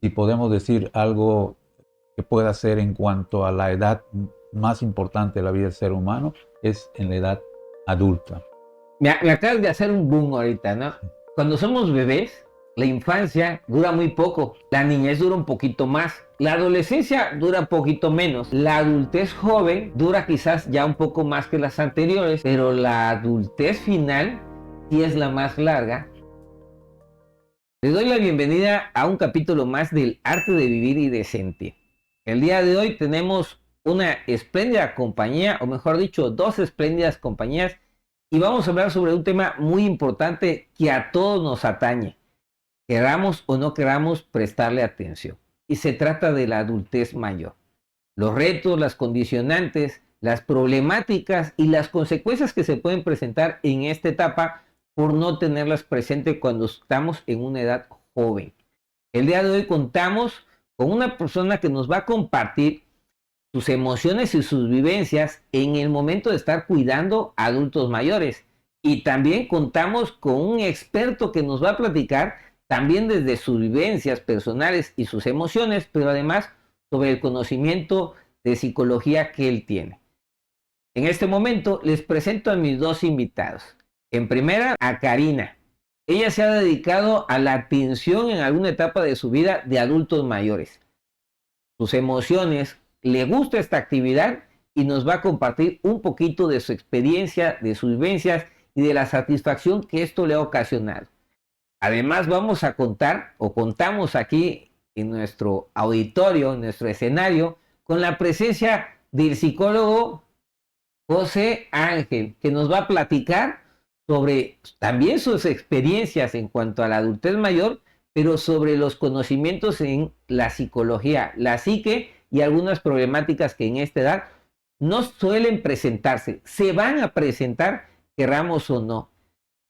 si podemos decir algo que pueda ser en cuanto a la edad más importante de la vida del ser humano, es en la edad adulta. Me acabas de hacer un boom ahorita, ¿no? Cuando somos bebés, la infancia dura muy poco, la niñez dura un poquito más, la adolescencia dura un poquito menos, la adultez joven dura quizás ya un poco más que las anteriores, pero la adultez final sí es la más larga. Les doy la bienvenida a un capítulo más del arte de vivir y de sentir. El día de hoy tenemos una espléndida compañía, o mejor dicho, dos espléndidas compañías, y vamos a hablar sobre un tema muy importante que a todos nos atañe, queramos o no queramos prestarle atención. Y se trata de la adultez mayor. Los retos, las condicionantes, las problemáticas y las consecuencias que se pueden presentar en esta etapa por no tenerlas presentes cuando estamos en una edad joven. El día de hoy contamos con una persona que nos va a compartir sus emociones y sus vivencias en el momento de estar cuidando a adultos mayores. Y también contamos con un experto que nos va a platicar también desde sus vivencias personales y sus emociones, pero además sobre el conocimiento de psicología que él tiene. En este momento les presento a mis dos invitados. En primera, a Karina. Ella se ha dedicado a la atención en alguna etapa de su vida de adultos mayores. Sus emociones, le gusta esta actividad y nos va a compartir un poquito de su experiencia, de sus vivencias y de la satisfacción que esto le ha ocasionado. Además vamos a contar, o contamos aquí en nuestro auditorio, en nuestro escenario, con la presencia del psicólogo José Ángel, que nos va a platicar sobre también sus experiencias en cuanto a la adultez mayor, pero sobre los conocimientos en la psicología, la psique y algunas problemáticas que en esta edad no suelen presentarse, se van a presentar, queramos o no.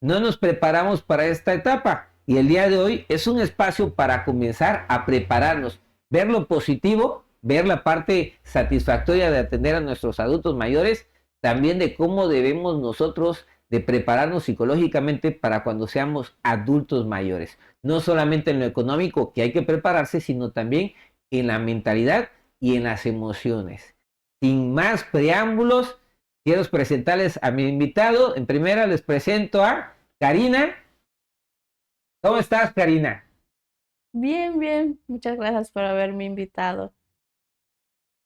No nos preparamos para esta etapa y el día de hoy es un espacio para comenzar a prepararnos, ver lo positivo, ver la parte satisfactoria de atender a nuestros adultos mayores, también de cómo debemos nosotros de prepararnos psicológicamente para cuando seamos adultos mayores. No solamente en lo económico que hay que prepararse, sino también en la mentalidad y en las emociones. Sin más preámbulos, quiero presentarles a mi invitado. En primera les presento a Karina. ¿Cómo estás, Karina? Bien, bien. Muchas gracias por haberme invitado.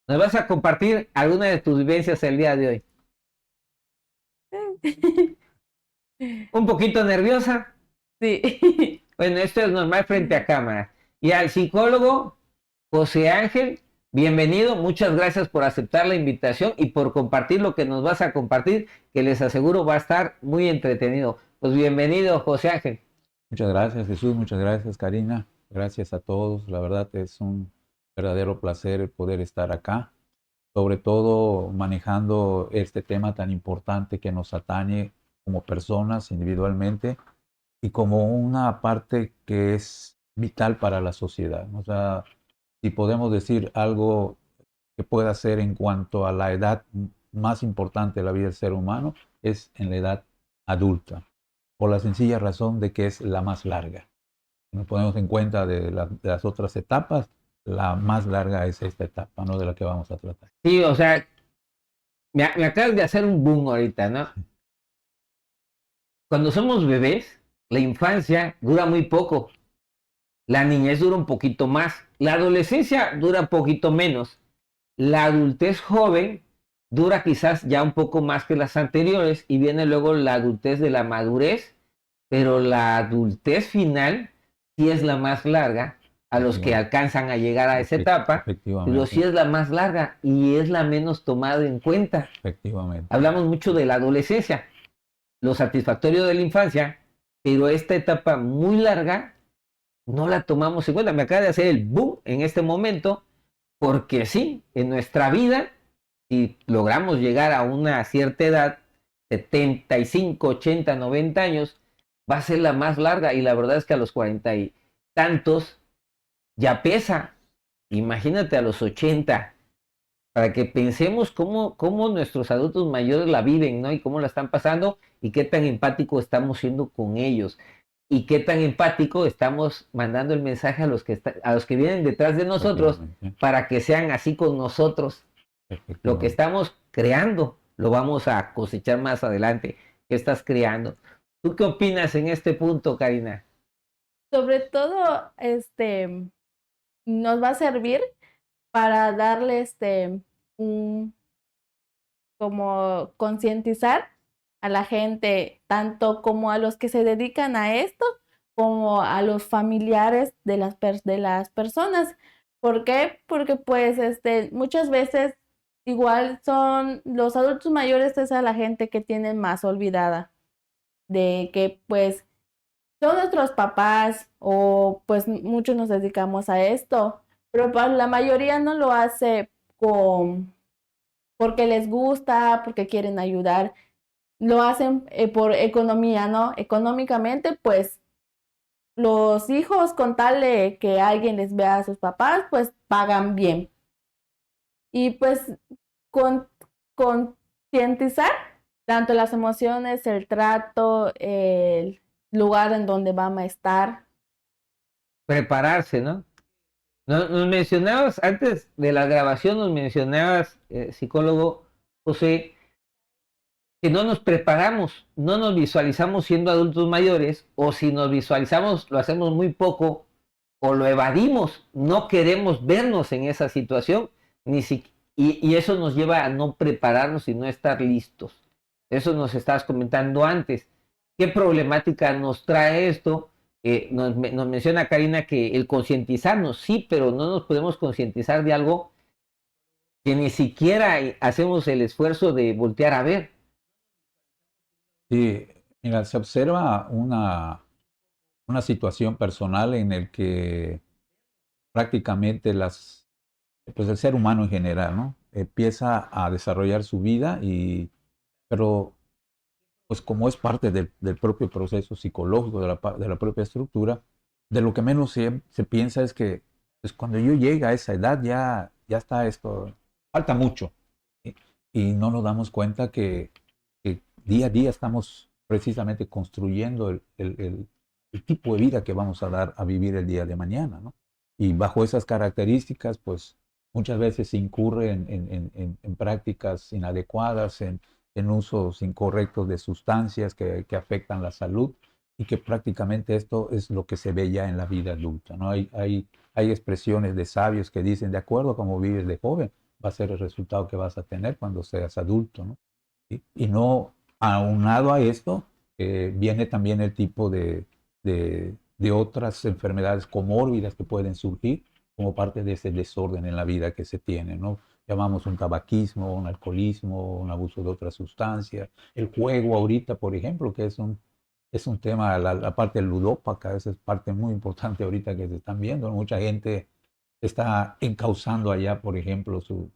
¿Nos vas a compartir alguna de tus vivencias el día de hoy? ¿Un poquito nerviosa? Sí. Bueno, esto es normal frente a cámara. Y al psicólogo José Ángel, bienvenido. Muchas gracias por aceptar la invitación y por compartir lo que nos vas a compartir, que les aseguro va a estar muy entretenido. Pues bienvenido, José Ángel. Muchas gracias, Jesús, muchas gracias, Karina. Gracias a todos. La verdad es un verdadero placer el poder estar acá, sobre todo manejando este tema tan importante que nos atañe como personas individualmente y como una parte que es vital para la sociedad. O sea, si podemos decir algo que pueda ser en cuanto a la edad más importante de la vida del ser humano, es en la edad adulta, por la sencilla razón de que es la más larga. Si nos ponemos en cuenta de las otras etapas, la más larga es esta etapa, ¿no? De la que vamos a tratar. Sí, o sea, me acabas de hacer un boom ahorita, ¿no? Cuando somos bebés, la infancia dura muy poco, la niñez dura un poquito más, la adolescencia dura un poquito menos, la adultez joven dura quizás ya un poco más que las anteriores y viene luego la adultez de la madurez, pero la adultez final sí es la más larga a los que alcanzan a llegar a esa etapa, pero sí es la más larga y es la menos tomada en cuenta. Efectivamente. Hablamos mucho de la adolescencia, lo satisfactorio de la infancia, pero esta etapa muy larga no la tomamos en cuenta. Me acaba de hacer el boom en este momento, porque sí, en nuestra vida, si logramos llegar a una cierta edad, 75, 80, 90 años, va a ser la más larga y la verdad es que a los 40 y tantos ya pesa. Imagínate a los 80, para que pensemos cómo nuestros adultos mayores la viven, ¿no? Y cómo la están pasando y qué tan empático estamos siendo con ellos. y qué tan empático estamos mandando el mensaje a los a los que vienen detrás de nosotros para que sean así con nosotros. Lo que estamos creando lo vamos a cosechar más adelante. ¿Qué estás creando? ¿Tú qué opinas en este punto, Karina? Sobre todo, nos va a servir para darle un como concientizar a la gente, tanto como a los que se dedican a esto, como a los familiares de de las personas. ¿Por qué? Porque pues muchas veces igual son los adultos mayores, es a la gente que tienen más olvidada, de que pues son nuestros papás o pues muchos nos dedicamos a esto, pero pues, la mayoría no lo hace porque les gusta, porque quieren ayudar, lo hacen por economía, ¿no? Económicamente, pues los hijos con tal de que alguien les vea a sus papás, pues pagan bien. Y pues con, concientizar tanto las emociones, el trato, el lugar en donde van a estar. Prepararse, ¿no? Nos mencionabas, antes de la grabación, nos mencionabas, psicólogo José, que no nos preparamos, no nos visualizamos siendo adultos mayores, o si nos visualizamos, lo hacemos muy poco, o lo evadimos, no queremos vernos en esa situación, y eso nos lleva a no prepararnos y no estar listos. Eso nos estabas comentando antes. ¿Qué problemática nos trae esto? Nos menciona Karina que el concientizarnos, sí, pero no nos podemos concientizar de algo que ni siquiera hacemos el esfuerzo de voltear a ver. Sí, mira, se observa una situación personal en el que prácticamente pues el ser humano en general, ¿no? Empieza a desarrollar su vida pero pues como es parte del propio proceso psicológico, de la propia estructura, de lo que menos se piensa es que pues cuando yo llegue a esa edad ya está esto, falta mucho. ¿Sí? Y no nos damos cuenta que día a día estamos precisamente construyendo el tipo de vida que vamos a dar a vivir el día de mañana, ¿no? Y bajo esas características, pues muchas veces se incurre en prácticas inadecuadas, en usos incorrectos de sustancias que afectan la salud y que prácticamente esto es lo que se ve ya en la vida adulta, ¿no? Hay expresiones de sabios que dicen, de acuerdo a cómo vives de joven, va a ser el resultado que vas a tener cuando seas adulto, ¿no? Y no, aunado a esto, viene también el tipo de otras enfermedades comórbidas que pueden surgir como parte de ese desorden en la vida que se tiene, ¿no? Llamamos un tabaquismo, un alcoholismo, un abuso de otras sustancias, el juego ahorita, por ejemplo, que es un tema, la parte ludópata, esa es parte muy importante ahorita que se están viendo, ¿no? Mucha gente está encauzando allá, por ejemplo, su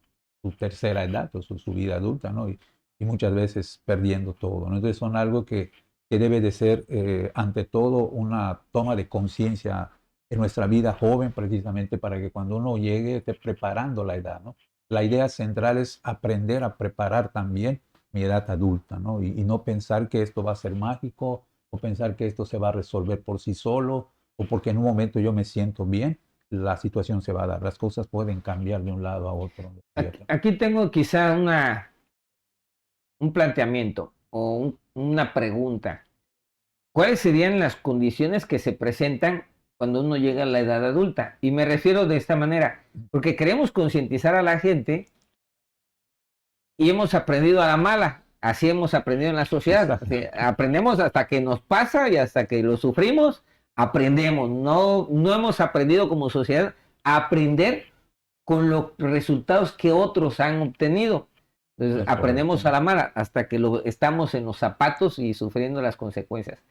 tercera edad o su vida adulta, ¿no? Y muchas veces perdiendo todo, ¿no? Entonces son algo que debe de ser, ante todo, una toma de conciencia en nuestra vida joven, precisamente para que cuando uno llegue esté preparando la edad, ¿no? La idea central es aprender a preparar también mi edad adulta, ¿no? Y no pensar que esto va a ser mágico o pensar que esto se va a resolver por sí solo o porque en un momento yo me siento bien, la situación se va a dar. Las cosas pueden cambiar de un lado a otro. Aquí tengo quizá un planteamiento o una pregunta. ¿Cuáles serían las condiciones que se presentan cuando uno llega a la edad adulta? Y me refiero de esta manera, porque queremos concientizar a la gente y hemos aprendido a la mala. Así hemos aprendido en la sociedad. Aprendemos hasta que nos pasa y hasta que lo sufrimos, aprendemos. No hemos aprendido como sociedad a aprender con los resultados que otros han obtenido. Entonces, aprendemos a la mala hasta que estamos en los zapatos y sufriendo las consecuencias.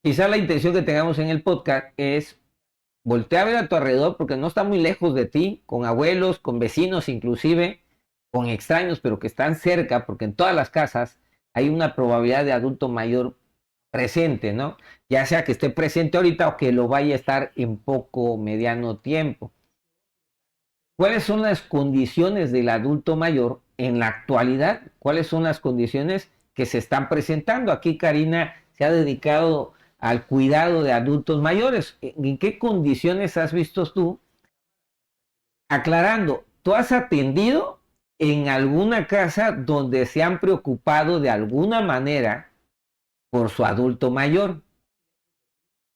Quizá la intención que tengamos en el podcast es voltear a ver a tu alrededor porque no está muy lejos de ti, con abuelos, con vecinos inclusive, con extraños, pero que están cerca, porque en todas las casas hay una probabilidad de adulto mayor presente, ¿no? Ya sea que esté presente ahorita o que lo vaya a estar en poco o mediano tiempo. ¿Cuáles son las condiciones del adulto mayor en la actualidad? ¿Cuáles son las condiciones que se están presentando? Aquí Karina se ha dedicado al cuidado de adultos mayores. ¿En qué condiciones has visto tú? Aclarando, ¿tú has atendido en alguna casa donde se han preocupado de alguna manera por su adulto mayor?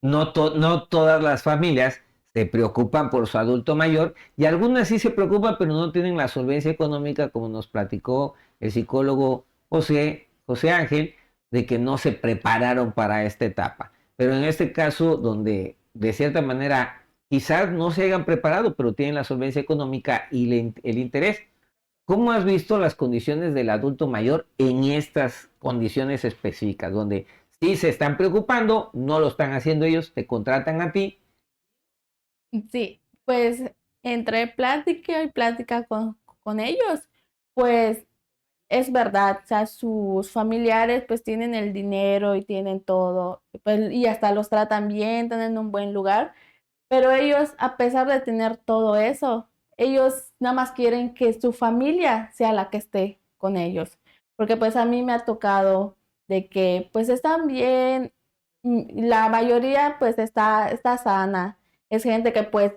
No todas las familias se preocupan por su adulto mayor y algunas sí se preocupan, pero no tienen la solvencia económica, como nos platicó el psicólogo José Ángel, de que no se prepararon para esta etapa. Pero en este caso, donde de cierta manera quizás no se hayan preparado, pero tienen la solvencia económica y el interés. ¿Cómo has visto las condiciones del adulto mayor en estas condiciones específicas, donde sí se están preocupando, no lo están haciendo ellos, te contratan a ti? Sí, pues entre plática y plática con ellos, pues es verdad, o sea, sus familiares pues tienen el dinero y tienen todo, pues, y hasta los tratan bien, tienen un buen lugar, pero ellos, a pesar de tener todo eso, ellos nada más quieren que su familia sea la que esté con ellos, porque pues a mí me ha tocado de que pues están bien, la mayoría pues está sana, es gente que pues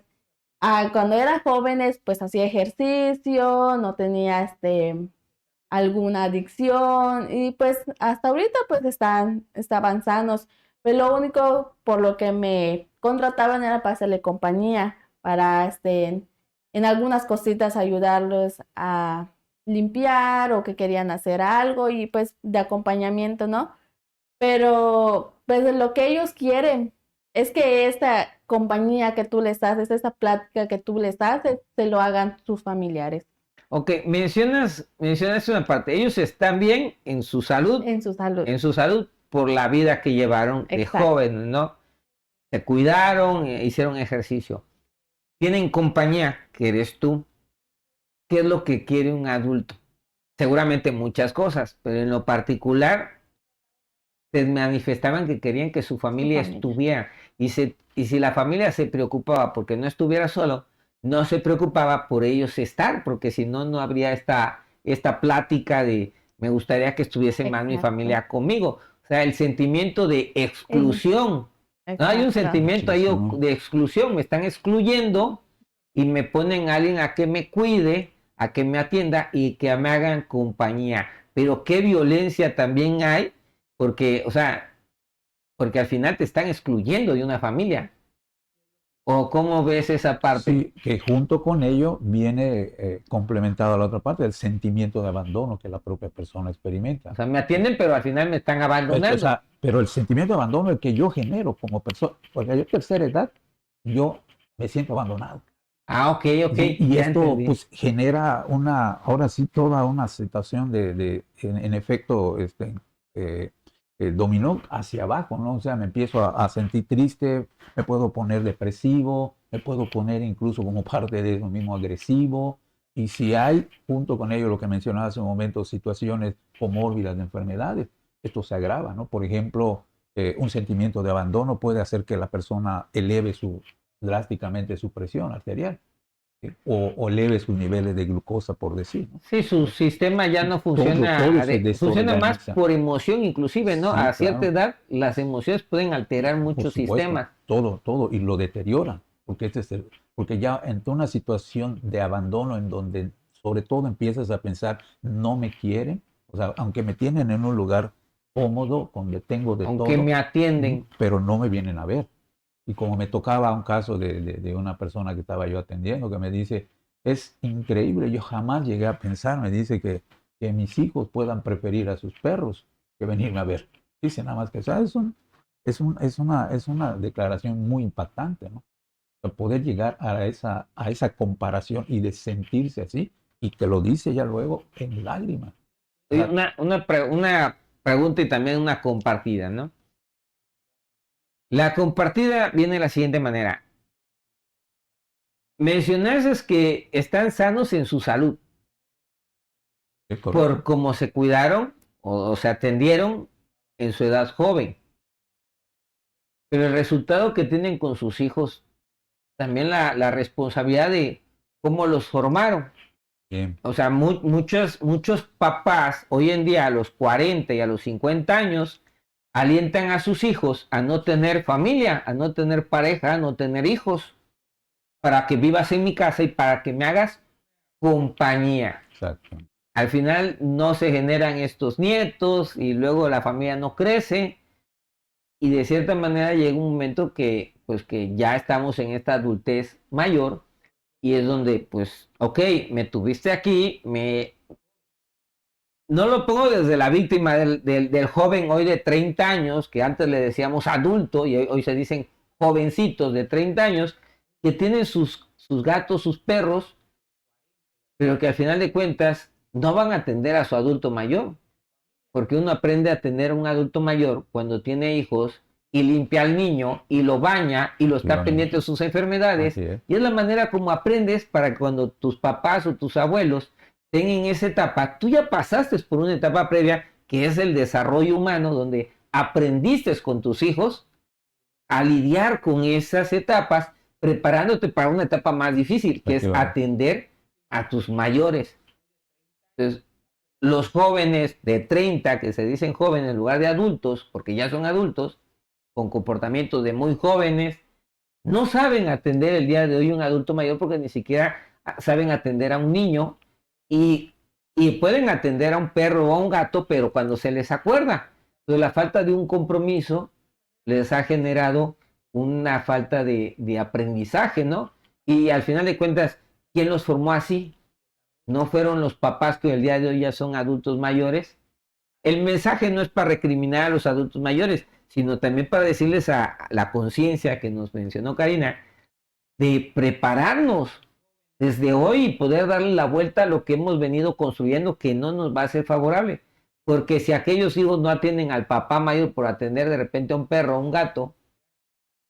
cuando eran jóvenes pues hacía ejercicio, no tenía alguna adicción y pues hasta ahorita pues estaban sanos. Pero lo único por lo que me contrataban era para hacerle compañía, para en algunas cositas ayudarlos a limpiar o que querían hacer algo y pues de acompañamiento, ¿no? Pero pues lo que ellos quieren es que esta compañía que tú les haces, esa plática que tú les haces, se lo hagan sus familiares. Ok, mencionas una parte, ellos están bien En su salud. en su salud por la vida que llevaron de Exacto. jóvenes, ¿no? Se cuidaron, hicieron ejercicio. Tienen compañía, que eres tú. ¿Qué es lo que quiere un adulto? Seguramente muchas cosas, pero en lo particular se manifestaban que querían que su Su familia familia. estuviera. Y si la familia se preocupaba porque no estuviera solo, no se preocupaba por ellos estar, porque si no, no habría esta plática de me gustaría que estuviese más mi Exacto. familia conmigo. O sea, el sentimiento de En- exclusión. ¿No? Hay un exacto. sentimiento ahí Muchísimo. de exclusión, me están excluyendo y me ponen a alguien a que me cuide, a que me atienda y que me hagan compañía. Pero qué violencia también hay, porque, o sea, porque al final te están excluyendo de una familia. ¿O cómo ves esa parte? Sí, que junto con ello viene complementado a la otra parte, el sentimiento de abandono que la propia persona O experimenta. sea, me atienden, pero al final me están O abandonando. sea, pero el sentimiento de abandono el que yo genero como persona, porque yo tercera edad, yo me siento abandonado. Ah, ok, ok, Sí, y ya esto entendí. pues genera ahora sí, toda una situación en efecto, eh, dominó hacia abajo, ¿no? O sea, me empiezo a sentir triste, me puedo poner depresivo, me puedo poner incluso como parte de eso mismo agresivo, y si hay, junto con ello, lo que mencionaba hace un momento, situaciones comórbidas de enfermedades, esto se agrava, ¿no? Por ejemplo, un sentimiento de abandono puede hacer que la persona eleve drásticamente su presión arterial o eleve sus niveles de glucosa, por decir, ¿no? Sí, su sistema ya no Todo funciona, se funciona más desorganiza. por emoción inclusive, ¿no? Sí, A cierta claro, edad las emociones pueden alterar por muchos supuesto, sistemas. todo, y lo deteriora, porque, porque ya entra una situación de abandono en donde sobre todo empiezas a pensar, no me quieren, o sea, aunque me tienen en un lugar cómodo, donde tengo de Aunque todo, me atienden. pero no me vienen a ver. Y como me tocaba un caso de una persona que estaba yo atendiendo, que me dice, es increíble, yo jamás llegué a pensar, me dice que mis hijos puedan preferir a sus perros que venirme a ver. Dice nada más que, o sea, es una declaración muy impactante, ¿no? O sea, poder llegar a esa comparación y de sentirse así, y te lo dice ya luego en lágrimas. O sea, Una pregunta y también una compartida, ¿no? La compartida viene de la siguiente manera. Mencionaste que están sanos en su salud es por correcto. cómo se cuidaron o se atendieron en su edad joven. Pero el resultado que tienen con sus hijos, también la responsabilidad de cómo los formaron. Bien, O sea, muchos papás hoy en día a los 40 y a los 50 años alientan a sus hijos a no tener familia, a no tener pareja, a no tener hijos, para que vivas en mi casa y para que me hagas compañía. Exacto. Al final no se generan estos nietos y luego la familia no crece y de cierta manera llega un momento que pues que ya estamos en esta adultez mayor y es donde pues ok, me tuviste aquí, no lo pongo desde la víctima del joven hoy de 30 años, que antes le decíamos adulto y hoy se dicen jovencitos de 30 años, que tienen sus gatos, sus perros, pero que al final de cuentas no van a atender a su adulto mayor, porque uno aprende a tener un adulto mayor cuando tiene hijos y limpia al niño y lo baña y lo está pendiente de sus enfermedades. Y es la manera como aprendes para que cuando tus papás o tus abuelos tengan esa etapa, tú ya pasaste por una etapa previa que es el desarrollo humano, donde aprendiste con tus hijos a lidiar con esas etapas, preparándote para una etapa más difícil, que es atender a tus mayores. Entonces, los jóvenes de 30, que se dicen jóvenes en lugar de adultos, porque ya son adultos, con comportamientos de muy jóvenes, no saben atender el día de hoy a un adulto mayor porque ni siquiera saben atender a un niño y, y pueden atender a un perro o a un gato, pero cuando se les acuerda. Entonces, la falta de un compromiso les ha generado una falta de aprendizaje, ¿no? Y al final de cuentas, ¿quién los formó así? No fueron los papás que el día de hoy ya son adultos mayores. El mensaje no es para recriminar a los adultos mayores, sino también para decirles a la conciencia que nos mencionó Karina, de prepararnos desde hoy y poder darle la vuelta a lo que hemos venido construyendo que no nos va a ser favorable. Porque si aquellos hijos no atienden al papá mayor por atender de repente a un perro o un gato,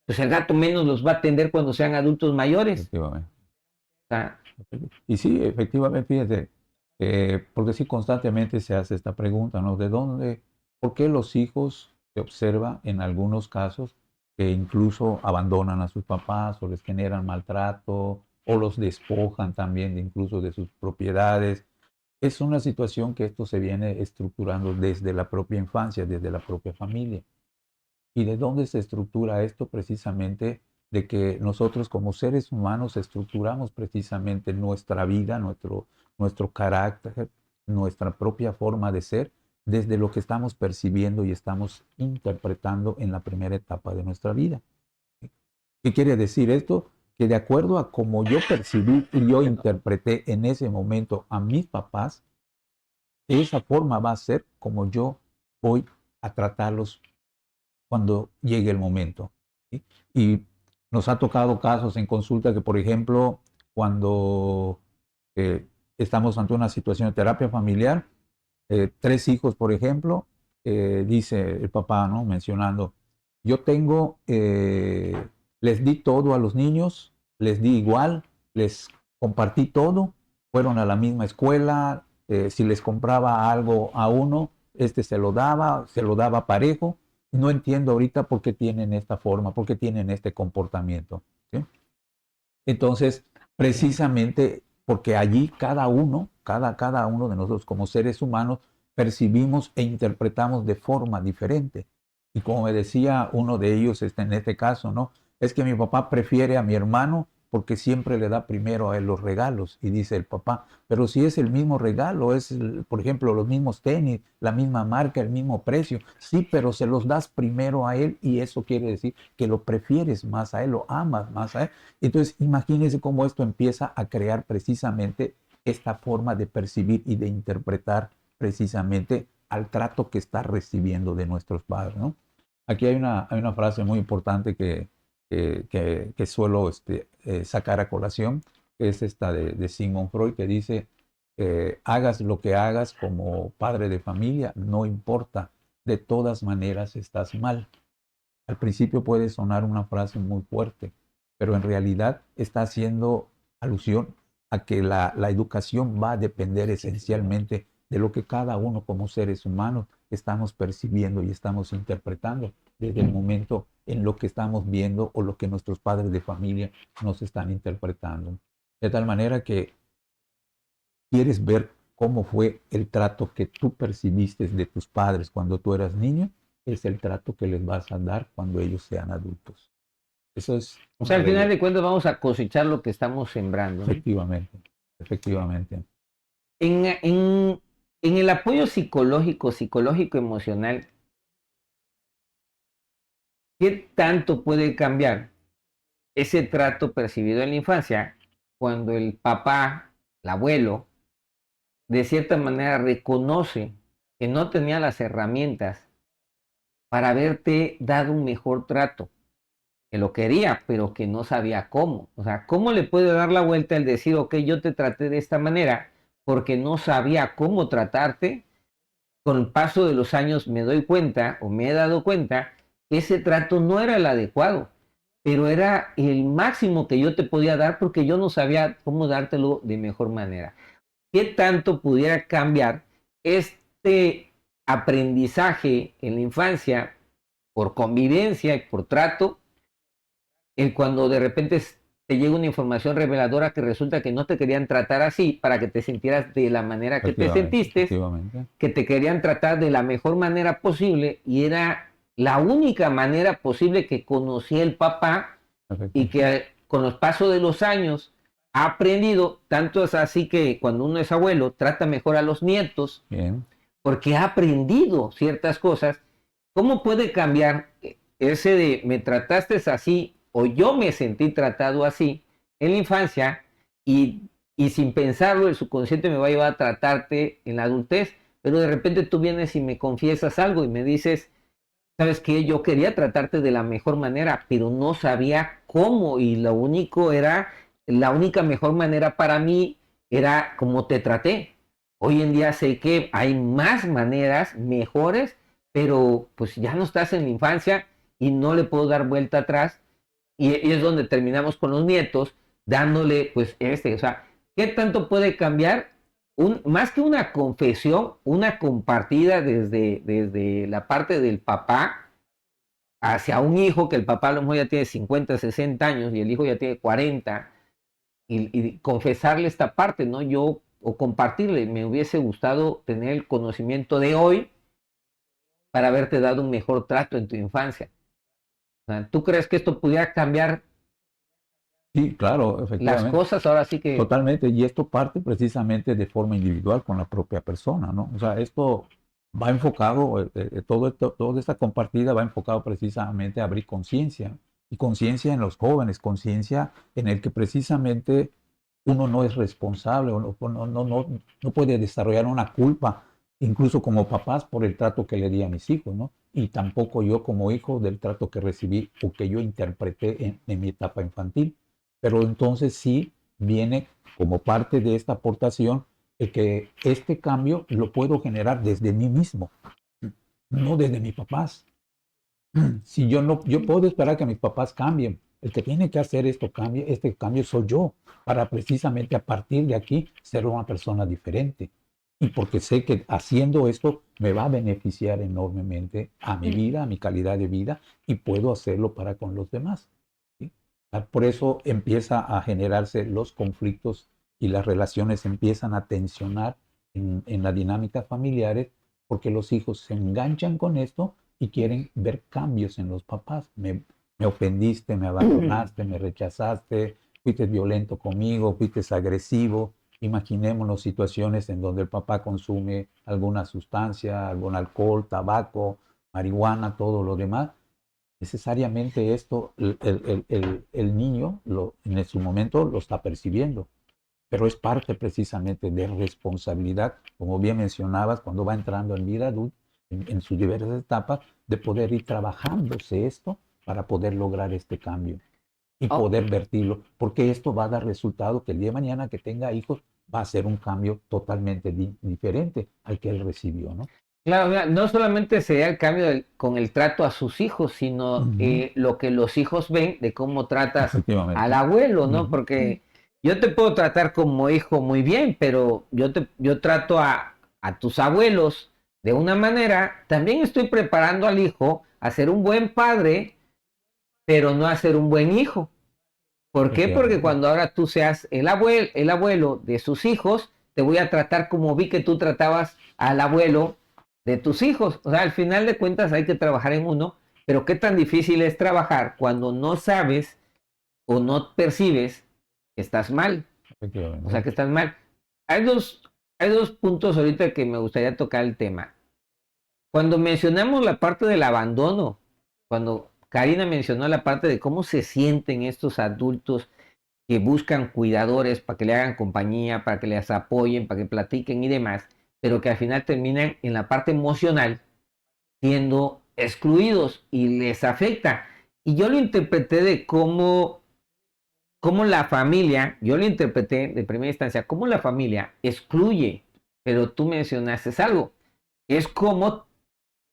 pues el gato menos los va a atender cuando sean adultos mayores. Efectivamente. O sea, y sí, efectivamente, fíjate, porque sí constantemente se hace esta pregunta, ¿no? ¿De dónde, por qué los hijos se observa en algunos casos que incluso abandonan a sus papás o les generan maltrato o los despojan también de incluso de sus propiedades? Es una situación que esto se viene estructurando desde la propia infancia, desde la propia familia. ¿Y de dónde se estructura esto? Precisamente de que nosotros como seres humanos estructuramos precisamente nuestra vida, nuestro carácter, nuestra propia forma de ser, desde lo que estamos percibiendo y estamos interpretando en la primera etapa de nuestra vida. ¿Qué quiere decir esto? Que de acuerdo a cómo yo percibí y yo interpreté en ese momento a mis papás, esa forma va a ser como yo voy a tratarlos cuando llegue el momento. ¿Sí? Y nos ha tocado casos en consulta que, por ejemplo, cuando estamos ante una situación de terapia familiar, 3 hijos, por ejemplo, dice el papá, ¿no? Mencionando, yo tengo, les di todo a los niños, les di igual, les compartí todo, fueron a la misma escuela, si les compraba algo a uno, se lo daba parejo. No entiendo ahorita por qué tienen esta forma, por qué tienen este comportamiento. ¿Sí? Entonces, precisamente porque allí cada uno de nosotros como seres humanos percibimos e interpretamos de forma diferente. Y como me decía uno de ellos en este caso, ¿no? Es que mi papá prefiere a mi hermano porque siempre le da primero a él los regalos. Y dice el papá, pero si es el mismo regalo, por ejemplo, los mismos tenis, la misma marca, el mismo precio. Sí, pero se los das primero a él y eso quiere decir que lo prefieres más a él, lo amas más a él. Entonces, imagínense cómo esto empieza a crear precisamente esta forma de percibir y de interpretar precisamente al trato que está recibiendo de nuestros padres, ¿no? Aquí hay una frase muy importante que suelo sacar a colación, que es esta de Sigmund Freud, que dice, hagas lo que hagas como padre de familia, no importa, de todas maneras estás mal. Al principio puede sonar una frase muy fuerte, pero en realidad está haciendo alusión a que la educación va a depender esencialmente de lo que cada uno como seres humanos estamos percibiendo y estamos interpretando desde el momento en lo que estamos viendo o lo que nuestros padres de familia nos están interpretando. De tal manera que quieres ver cómo fue el trato que tú percibiste de tus padres cuando tú eras niño, es el trato que les vas a dar cuando ellos sean adultos. Eso es O sea, una al final regla. de cuentas vamos a cosechar lo que estamos sembrando, ¿no? Efectivamente, efectivamente. En el apoyo psicológico, emocional, ¿qué tanto puede cambiar ese trato percibido en la infancia cuando el papá, el abuelo, de cierta manera reconoce que no tenía las herramientas para haberte dado un mejor trato, que lo quería, pero que no sabía cómo? O sea, ¿cómo le puede dar la vuelta al decir, ok, yo te traté de esta manera porque no sabía cómo tratarte? Con el paso de los años me doy cuenta o me he dado cuenta que ese trato no era el adecuado, pero era el máximo que yo te podía dar porque yo no sabía cómo dártelo de mejor manera. ¿Qué tanto pudiera cambiar este aprendizaje en la infancia por convivencia y por trato, cuando de repente te llega una información reveladora que resulta que no te querían tratar así para que te sintieras de la manera que te Efectivamente, sentiste, efectivamente. que te querían tratar de la mejor manera posible y era la única manera posible que conocía el papá y Efectivamente. que con los pasos de los años ha aprendido? Tanto es así que cuando uno es abuelo trata mejor a los nietos Bien. porque ha aprendido ciertas cosas. ¿Cómo puede cambiar ese de me trataste así o yo me sentí tratado así en la infancia y sin pensarlo el subconsciente me va a llevar a tratarte en la adultez, pero de repente tú vienes y me confiesas algo y me dices, sabes que yo quería tratarte de la mejor manera, pero no sabía cómo y lo único era, la única mejor manera para mí era como te traté. Hoy en día sé que hay más maneras mejores, pero pues ya no estás en la infancia y no le puedo dar vuelta atrás y es donde terminamos con los nietos dándole pues o sea, ¿qué tanto puede cambiar? Más que una confesión, una compartida desde la parte del papá hacia un hijo, que el papá a lo mejor ya tiene 50, 60 años y el hijo ya tiene 40, y confesarle esta parte, ¿no? Yo, o compartirle, me hubiese gustado tener el conocimiento de hoy para haberte dado un mejor trato en tu infancia. O sea, ¿tú crees que esto pudiera cambiar Sí, claro, las efectivamente. cosas? Ahora sí que... Totalmente. Y esto parte precisamente de forma individual con la propia persona, ¿no? O sea, esto va enfocado, todo esto, toda esta compartida va enfocado precisamente a abrir conciencia. Y conciencia en los jóvenes, conciencia en el que precisamente uno no es responsable, o no puede desarrollar una culpa, incluso como papás, por el trato que le di a mis hijos, ¿no? Y tampoco yo como hijo del trato que recibí o que yo interpreté en mi etapa infantil. Pero entonces sí viene como parte de esta aportación el que este cambio lo puedo generar desde mí mismo, no desde mis papás. Si yo no, yo puedo esperar que mis papás cambien. El que tiene que hacer este cambio soy yo, para precisamente a partir de aquí ser una persona diferente. Y porque sé que haciendo esto me va a beneficiar enormemente a mi vida, a mi calidad de vida, y puedo hacerlo para con los demás. ¿Sí? Por eso empieza a generarse los conflictos y las relaciones empiezan a tensionar en las dinámicas familiares, porque los hijos se enganchan con esto y quieren ver cambios en los papás. Me ofendiste, me abandonaste, me rechazaste, fuiste violento conmigo, fuiste agresivo. Imaginémonos situaciones en donde el papá consume alguna sustancia, algún alcohol, tabaco, marihuana, todo lo demás. Necesariamente esto el niño en su momento lo está percibiendo, pero es parte precisamente de responsabilidad, como bien mencionabas, cuando va entrando en vida adulta, en sus diversas etapas, de poder ir trabajándose esto para poder lograr este cambio y Oh, poder vertirlo, porque esto va a dar resultado que el día de mañana que tenga hijos va a ser un cambio totalmente diferente al que él recibió, ¿no? claro, mira, no solamente sería el cambio con el trato a sus hijos, sino Ujú. lo que los hijos ven de cómo tratas al Efectivamente. abuelo, ¿no? Ujú. Porque yo te puedo tratar como hijo muy bien, pero yo trato a tus abuelos de una manera, también estoy preparando al hijo a ser un buen padre, pero no a ser un buen hijo. ¿Por qué? Porque Efectivamente. cuando ahora tú seas el abuelo de sus hijos, te voy a tratar como vi que tú tratabas al abuelo de tus hijos. O sea, al final de cuentas hay que trabajar en uno, pero qué tan difícil es trabajar cuando no sabes o no percibes que estás mal. O sea, que estás mal. Hay hay dos puntos ahorita que me gustaría tocar el tema. Cuando mencionamos la parte del abandono, cuando Karina mencionó la parte de cómo se sienten estos adultos que buscan cuidadores para que le hagan compañía, para que les apoyen, para que platiquen y demás, pero que al final terminan en la parte emocional siendo excluidos y les afecta. Y yo lo interpreté de cómo la familia, yo lo interpreté de primera instancia, cómo la familia excluye, pero tú mencionaste algo, es como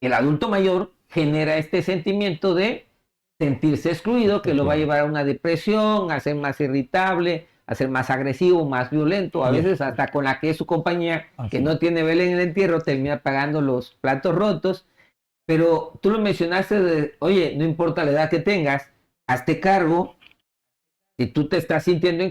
el adulto mayor genera este sentimiento de sentirse excluido que lo va a llevar a una depresión, a ser más irritable, a ser más agresivo, más violento, a veces hasta con la que es su compañía, que no tiene vela en el entierro, termina pagando los platos rotos. Pero tú lo mencionaste de, oye, no importa la edad que tengas, hazte cargo, si tú te estás sintiendo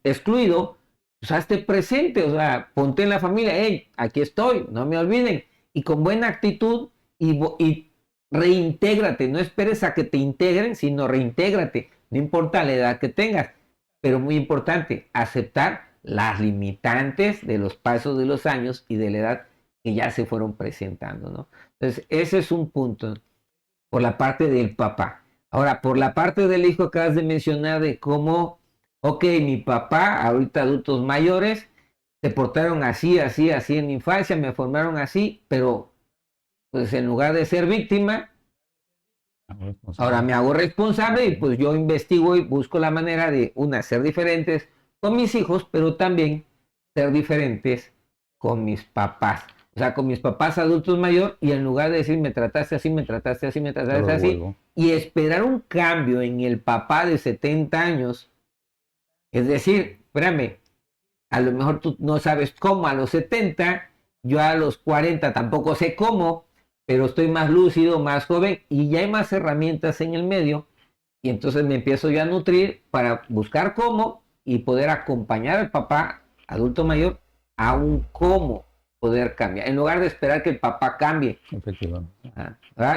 excluido, pues hazte presente, o sea, ponte en la familia, hey, aquí estoy, no me olviden, y con buena actitud y reintégrate, no esperes a que te integren, sino reintégrate, no importa la edad que tengas, pero muy importante, aceptar las limitantes de los pasos de los años y de la edad que ya se fueron presentando, ¿no? Entonces, ese es un punto por la parte del papá. Ahora, por la parte del hijo, acabas de mencionar de cómo, ok, mi papá, ahorita adultos mayores, se portaron así, así, así en la infancia, me formaron así, pero pues en lugar de ser víctima, ahora me hago responsable y pues yo investigo y busco la manera de, una, ser diferentes con mis hijos, pero también ser diferentes con mis papás. O sea, con mis papás adultos mayor y en lugar de decir me trataste así, me trataste así, me trataste así, y esperar un cambio en el papá de 70 años, es decir, espérame, a lo mejor tú no sabes cómo a los 70, yo a los 40 tampoco sé cómo, pero estoy más lúcido, más joven y ya hay más herramientas en el medio y entonces me empiezo ya a nutrir para buscar cómo y poder acompañar al papá adulto mayor a un cómo poder cambiar, en lugar de esperar que el papá cambie. Efectivamente.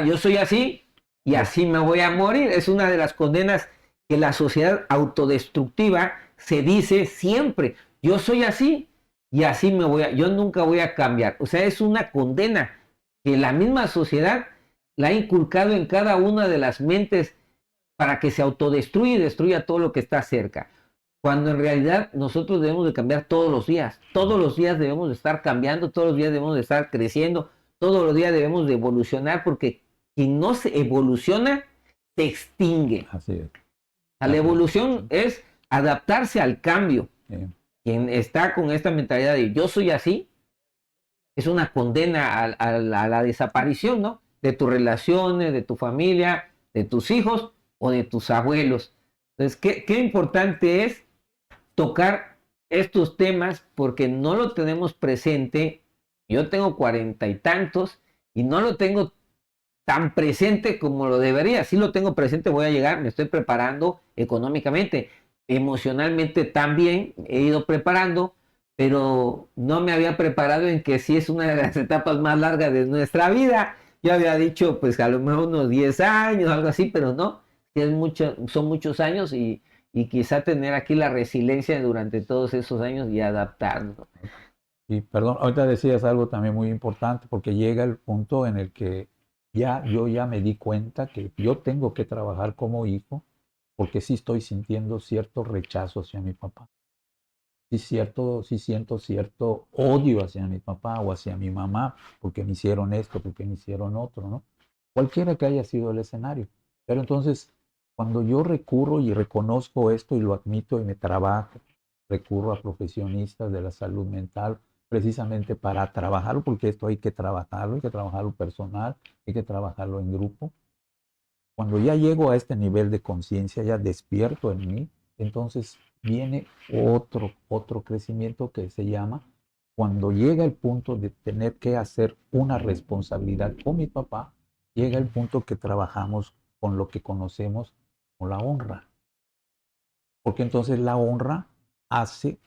Yo soy así y así me voy a morir. Es una de las condenas que la sociedad autodestructiva se dice siempre. Yo soy así y así yo nunca voy a cambiar. O sea, es una condena que la misma sociedad la ha inculcado en cada una de las mentes para que se autodestruya y destruya todo lo que está cerca. Cuando en realidad nosotros debemos de cambiar todos los días debemos de estar cambiando, todos los días debemos de estar creciendo, todos los días debemos de evolucionar porque quien no se evoluciona se extingue. Así es. La evolución es adaptarse al cambio. Quien está con esta mentalidad de yo soy así, es una condena a la desaparición, ¿no? De tus relaciones, de tu familia, de tus hijos o de tus abuelos. Entonces, qué importante es tocar estos temas porque no lo tenemos presente. Yo tengo 40 y tantos y no lo tengo tan presente como lo debería. Si lo tengo presente, voy a llegar, me estoy preparando económicamente, emocionalmente también he ido preparando, pero no me había preparado en que sí es una de las etapas más largas de nuestra vida. Yo había dicho, pues a lo mejor unos 10 años, algo así, pero no, son muchos años y quizá tener aquí la resiliencia durante todos esos años y adaptarnos. Y perdón, ahorita decías algo también muy importante porque llega el punto en el que yo ya me di cuenta que yo tengo que trabajar como hijo porque sí estoy sintiendo cierto rechazo hacia mi papá. Sí siento cierto odio hacia mi papá o hacia mi mamá porque me hicieron esto, porque me hicieron otro, ¿no? Cualquiera que haya sido el escenario. Pero entonces, cuando yo recurro y reconozco esto y lo admito y me trabajo, recurro a profesionistas de la salud mental precisamente para trabajarlo, porque esto hay que trabajarlo personal, hay que trabajarlo en grupo. Cuando ya llego a este nivel de conciencia, ya despierto en mí, entonces viene otro crecimiento que se llama, cuando llega el punto de tener que hacer una responsabilidad con mi papá, llega el punto que trabajamos con lo que conocemos como la honra. Porque entonces la honra hace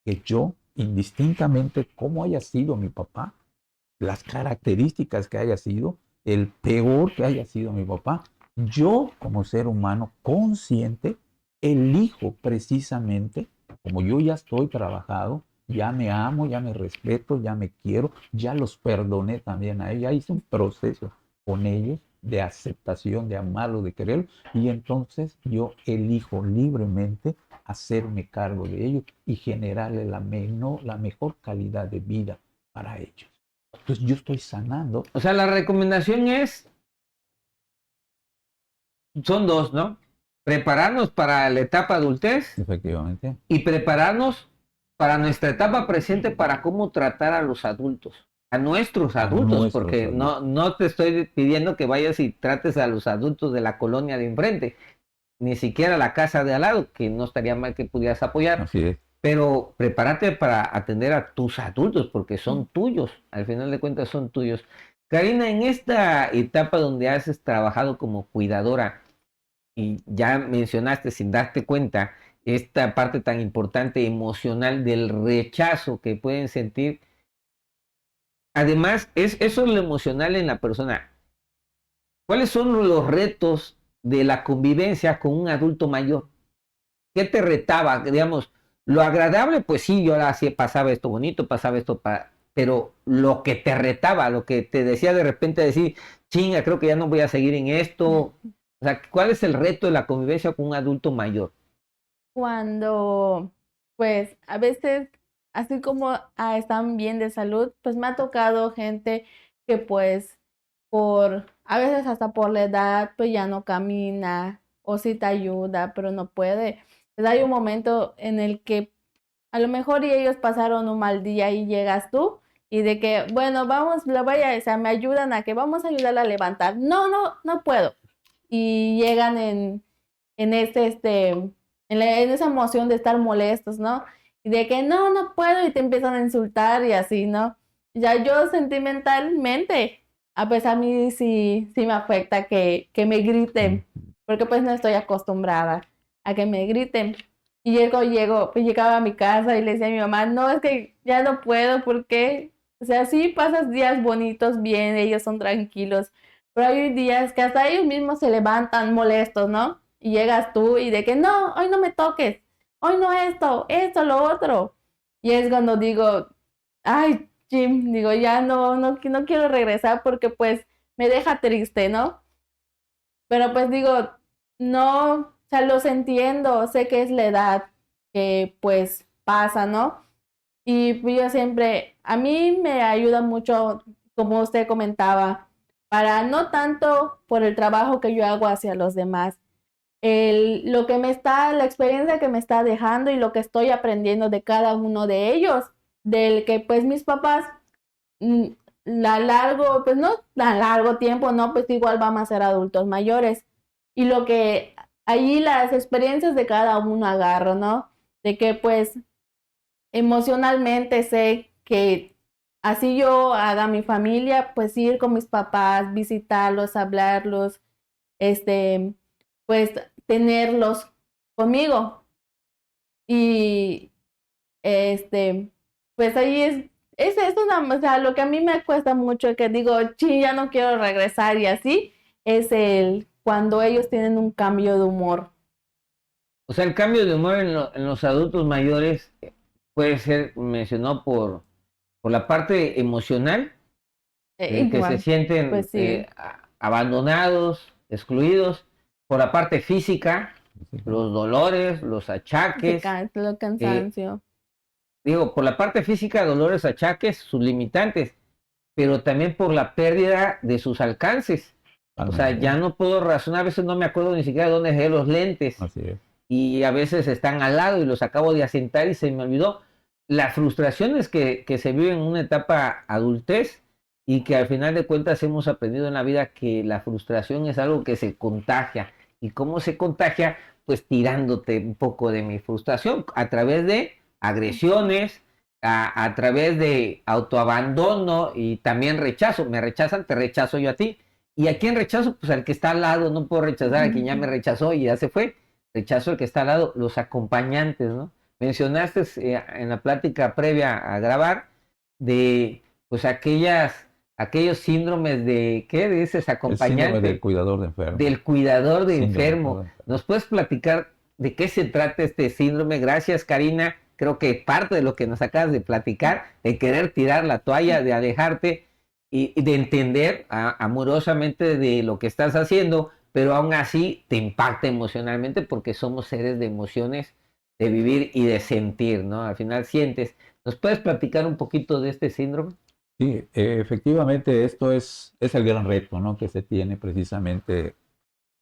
que yo, indistintamente cómo haya sido mi papá, las características que haya sido, el peor que haya sido mi papá, yo como ser humano consciente, elijo precisamente, como yo ya estoy trabajado, ya me amo, ya me respeto, ya me quiero, ya los perdoné también a ellos, ya hice un proceso con ellos de aceptación, de amarlo, de quererlo, y entonces yo elijo libremente hacerme cargo de ellos y generarle la mejor calidad de vida para ellos. Entonces yo estoy sanando. O sea, la recomendación son dos, ¿no? Prepararnos para la etapa adultez Efectivamente. y prepararnos para nuestra etapa presente para cómo tratar a los adultos, a nuestros adultos, porque no te estoy pidiendo que vayas y trates a los adultos de la colonia de enfrente, ni siquiera la casa de al lado, que no estaría mal que pudieras apoyar. Así es. Pero prepárate para atender a tus adultos, porque son tuyos, al final de cuentas son tuyos. Karina, en esta etapa donde has trabajado como cuidadora, y ya mencionaste sin darte cuenta esta parte tan importante emocional del rechazo que pueden sentir, además, eso es lo emocional en la persona. ¿Cuáles son los retos de la convivencia con un adulto mayor? ¿Qué te retaba? Digamos, lo agradable, pues sí, yo ahora sí pasaba esto bonito, pasaba esto, pero lo que te retaba, lo que te decía de repente decir, chinga, creo que ya no voy a seguir en esto. O sea, ¿cuál es el reto de la convivencia con un adulto mayor? Cuando, pues, a veces, así como están bien de salud, pues me ha tocado gente que pues a veces hasta por la edad, pues ya no camina o sí te ayuda, pero no puede. Pues hay un momento en el que a lo mejor y ellos pasaron un mal día y llegas tú y de que, bueno, vamos, o sea, me ayudan a que vamos a ayudarla a levantar. No, no, no puedo. Y llegan en en esa emoción de estar molestos, ¿no? Y de que no, no puedo y te empiezan a insultar y así, ¿no? Ya yo sentimentalmente, a pesar a mí sí me afecta que me griten, porque pues no estoy acostumbrada a que me griten. Y pues llegaba a mi casa y le decía a mi mamá, no, es que ya no puedo, porque, o sea, sí pasas días bonitos, bien, ellos son tranquilos, pero hay días que hasta ellos mismos se levantan molestos, ¿no? Y llegas tú y de que no, hoy no me toques, hoy no esto, lo otro. Y es cuando digo, ay, Jim, digo, ya no quiero regresar porque pues me deja triste, ¿no? Pero pues digo, no, o sea, los entiendo, sé que es la edad que pues pasa, ¿no? Y pues, yo siempre, a mí me ayuda mucho, como usted comentaba, para no tanto por el trabajo que yo hago hacia los demás, la experiencia que me está dejando y lo que estoy aprendiendo de cada uno de ellos, del que pues mis papás, mm, pues no a largo tiempo, no, pues igual vamos a ser adultos mayores. Y lo que allí las experiencias de cada uno agarro, ¿no? De que pues emocionalmente sé que así yo haga mi familia, pues ir con mis papás, visitarlos, hablarlos, este, pues tenerlos conmigo. Y pues ahí es una, o sea, lo que a mí me cuesta mucho, que digo, sí, ya no quiero regresar y así, es cuando ellos tienen un cambio de humor. O sea, el cambio de humor en los adultos mayores puede ser mencionado por la parte emocional, que se Igual, sienten pues sí, abandonados, excluidos, por la parte física, los dolores, los achaques, lo eh, cansancio. digo, por la parte física, dolores, achaques, sus limitantes, pero también por la pérdida de sus alcances. O sea, ya no puedo razonar, a veces no me acuerdo ni siquiera de dónde dejé los lentes. Así es. Y a veces están al lado y los acabo de asentar y se me olvidó. Las frustraciones que se viven en una etapa adultez y que al final de cuentas hemos aprendido en la vida que la frustración es algo que se contagia. ¿Y cómo se contagia? Pues tirándote un poco de mi frustración a través de agresiones, a través de autoabandono y también rechazo. Me rechazan, te rechazo yo a ti. ¿Y a quién rechazo? Pues al que está al lado. No puedo rechazar a quien ya me rechazó y ya se fue. Rechazo al que está al lado, los acompañantes, ¿no? Mencionaste en la plática previa a grabar de pues aquellas aquellos síndromes de, ¿qué dices? El Acompañante. síndrome del cuidador de enfermo. Del cuidador de Síndrome enfermo. del enfermo. ¿Nos puedes platicar de qué se trata este síndrome? Gracias, Karina. Creo que parte de lo que nos acabas de platicar, de querer tirar la toalla, de alejarte y de entender amorosamente de lo que estás haciendo, pero aún así te impacta emocionalmente porque somos seres de emociones, de vivir y de sentir, ¿no? Al final sientes. ¿Nos puedes platicar un poquito de este síndrome? Sí, efectivamente esto es el gran reto, ¿no? Que se tiene precisamente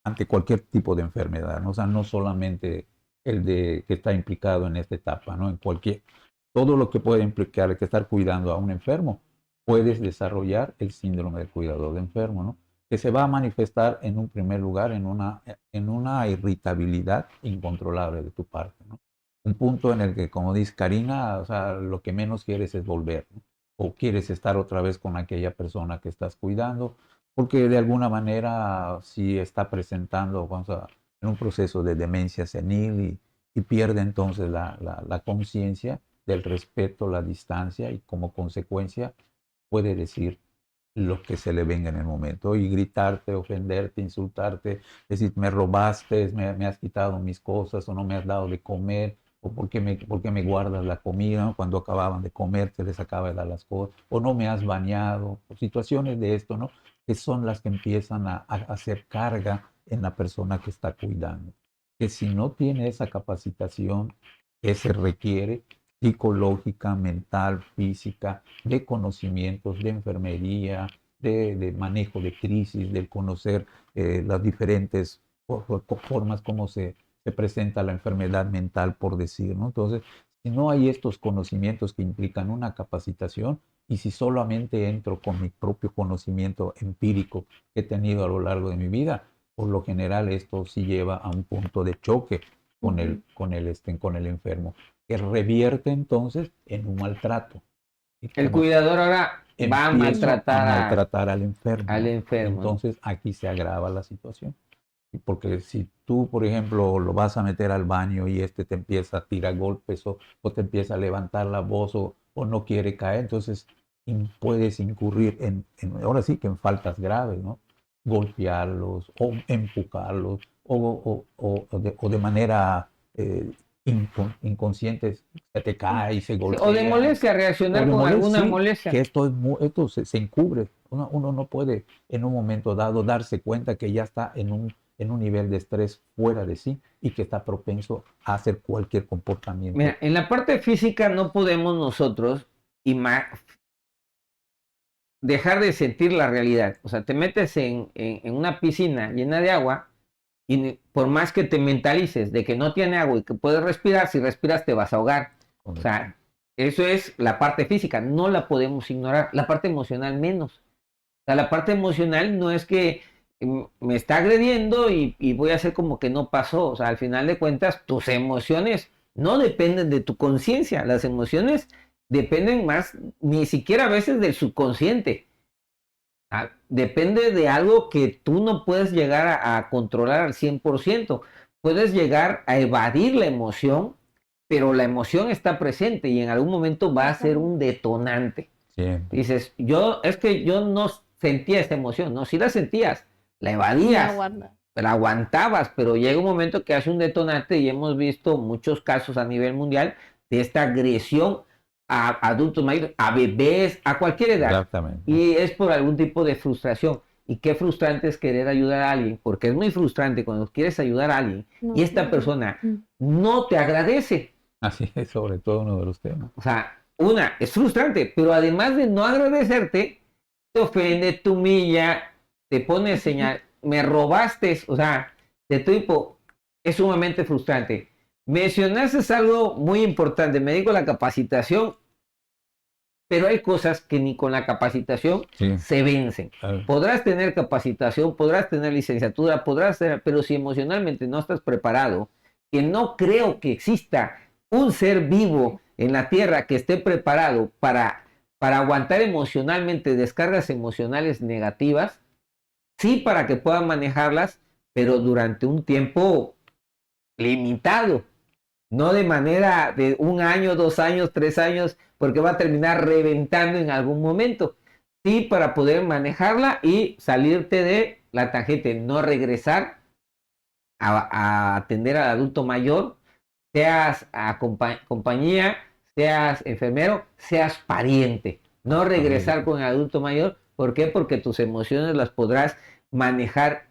ante cualquier tipo de enfermedad, ¿no? O sea, no solamente el de que está implicado en esta etapa, ¿no? En cualquier, todo lo que puede implicar que estar cuidando a un enfermo, puedes desarrollar el síndrome del cuidador de enfermo, ¿no? Que se va a manifestar en un primer lugar en una irritabilidad incontrolable de tu parte, ¿no? Un punto en el que, como dice Karina, o sea, lo que menos quieres es volver, ¿no? O quieres estar otra vez con aquella persona que estás cuidando, porque de alguna manera si está presentando, en un proceso de demencia senil y pierde entonces la conciencia del respeto, la distancia y como consecuencia puede decir lo que se le venga en el momento y gritarte, ofenderte, insultarte, decir me robaste, me has quitado mis cosas o no me has dado de comer o por qué me guardas la comida, ¿no? Cuando acababan de comer se les acaba de dar las cosas o no me has bañado, o situaciones de esto, ¿no? Que son las que empiezan a hacer carga en la persona que está cuidando. Que si no tiene esa capacitación que se requiere, psicológica, mental, física, de conocimientos, de enfermería, de manejo de crisis, del conocer las diferentes formas como se presenta la enfermedad mental, por decir, ¿no? Entonces, si no hay estos conocimientos que implican una capacitación, y si solamente entro con mi propio conocimiento empírico que he tenido a lo largo de mi vida, por lo general esto sí lleva a un punto de choque con el enfermo, que revierte entonces en un maltrato. Y El como cuidador ahora va a empiezo a maltratar maltratar al enfermo, al ¿no? enfermo, ¿no? Entonces aquí se agrava la situación. Porque si tú, por ejemplo, lo vas a meter al baño y este te empieza a tirar golpes o te empieza a levantar la voz o no quiere caer, entonces puedes incurrir ahora sí que en faltas graves, ¿no? Golpearlos o empujarlos o de manera inconsciente se te cae y se O de golpea. molestia, O reaccionar de con alguna sí, molestia. que esto se encubre. Uno no puede en un momento dado darse cuenta que ya está en un nivel de estrés fuera de sí y que está propenso a hacer cualquier comportamiento. Mira, en la parte física no podemos nosotros dejar de sentir la realidad. O sea, te metes en una piscina llena de agua y por más que te mentalices de que no tiene agua y que puedes respirar, si respiras te vas a ahogar. O sea, eso es la parte física, no la podemos ignorar. La parte emocional menos. O sea, la parte emocional no es que me está agrediendo y voy a hacer como que no pasó. O sea, al final de cuentas, tus emociones no dependen de tu conciencia. Las emociones dependen más, ni siquiera a veces del subconsciente. Depende de algo que tú no puedes llegar a controlar al 100%. Puedes llegar a evadir la emoción, pero la emoción está presente y en algún momento va a ser un detonante. Siempre. Dices, es que yo no sentía esta emoción, no, si la sentías, la La evadías, guarda. la aguantabas, pero llega un momento que hace un detonante y hemos visto muchos casos a nivel mundial de esta agresión a adultos mayores, a bebés, a cualquier edad. Exactamente. Y es por algún tipo de frustración. Y qué frustrante es querer ayudar a alguien, porque es muy frustrante cuando quieres ayudar a alguien y esta persona no te agradece. Así es, sobre todo uno de los temas. O sea, es frustrante, pero además de no agradecerte, te ofende, te humilla, te pone señal, me robaste, o sea, de tipo, es sumamente frustrante. Mencionaste algo muy importante, me dijo la capacitación, pero hay cosas que ni con la capacitación Sí. se vencen. Podrás tener capacitación, podrás tener licenciatura, pero si emocionalmente no estás preparado, que no creo que exista un ser vivo en la tierra que esté preparado para aguantar emocionalmente descargas emocionales negativas, sí para que pueda manejarlas, pero durante un tiempo limitado. No de manera de 1 año, 2 años, 3 años, porque va a terminar reventando en algún momento. sí, para poder manejarla y salirte de la tangente, no regresar a atender al adulto mayor, seas compañía, seas enfermero, seas pariente. No regresar con el adulto mayor. ¿Por qué? Porque tus emociones las podrás manejar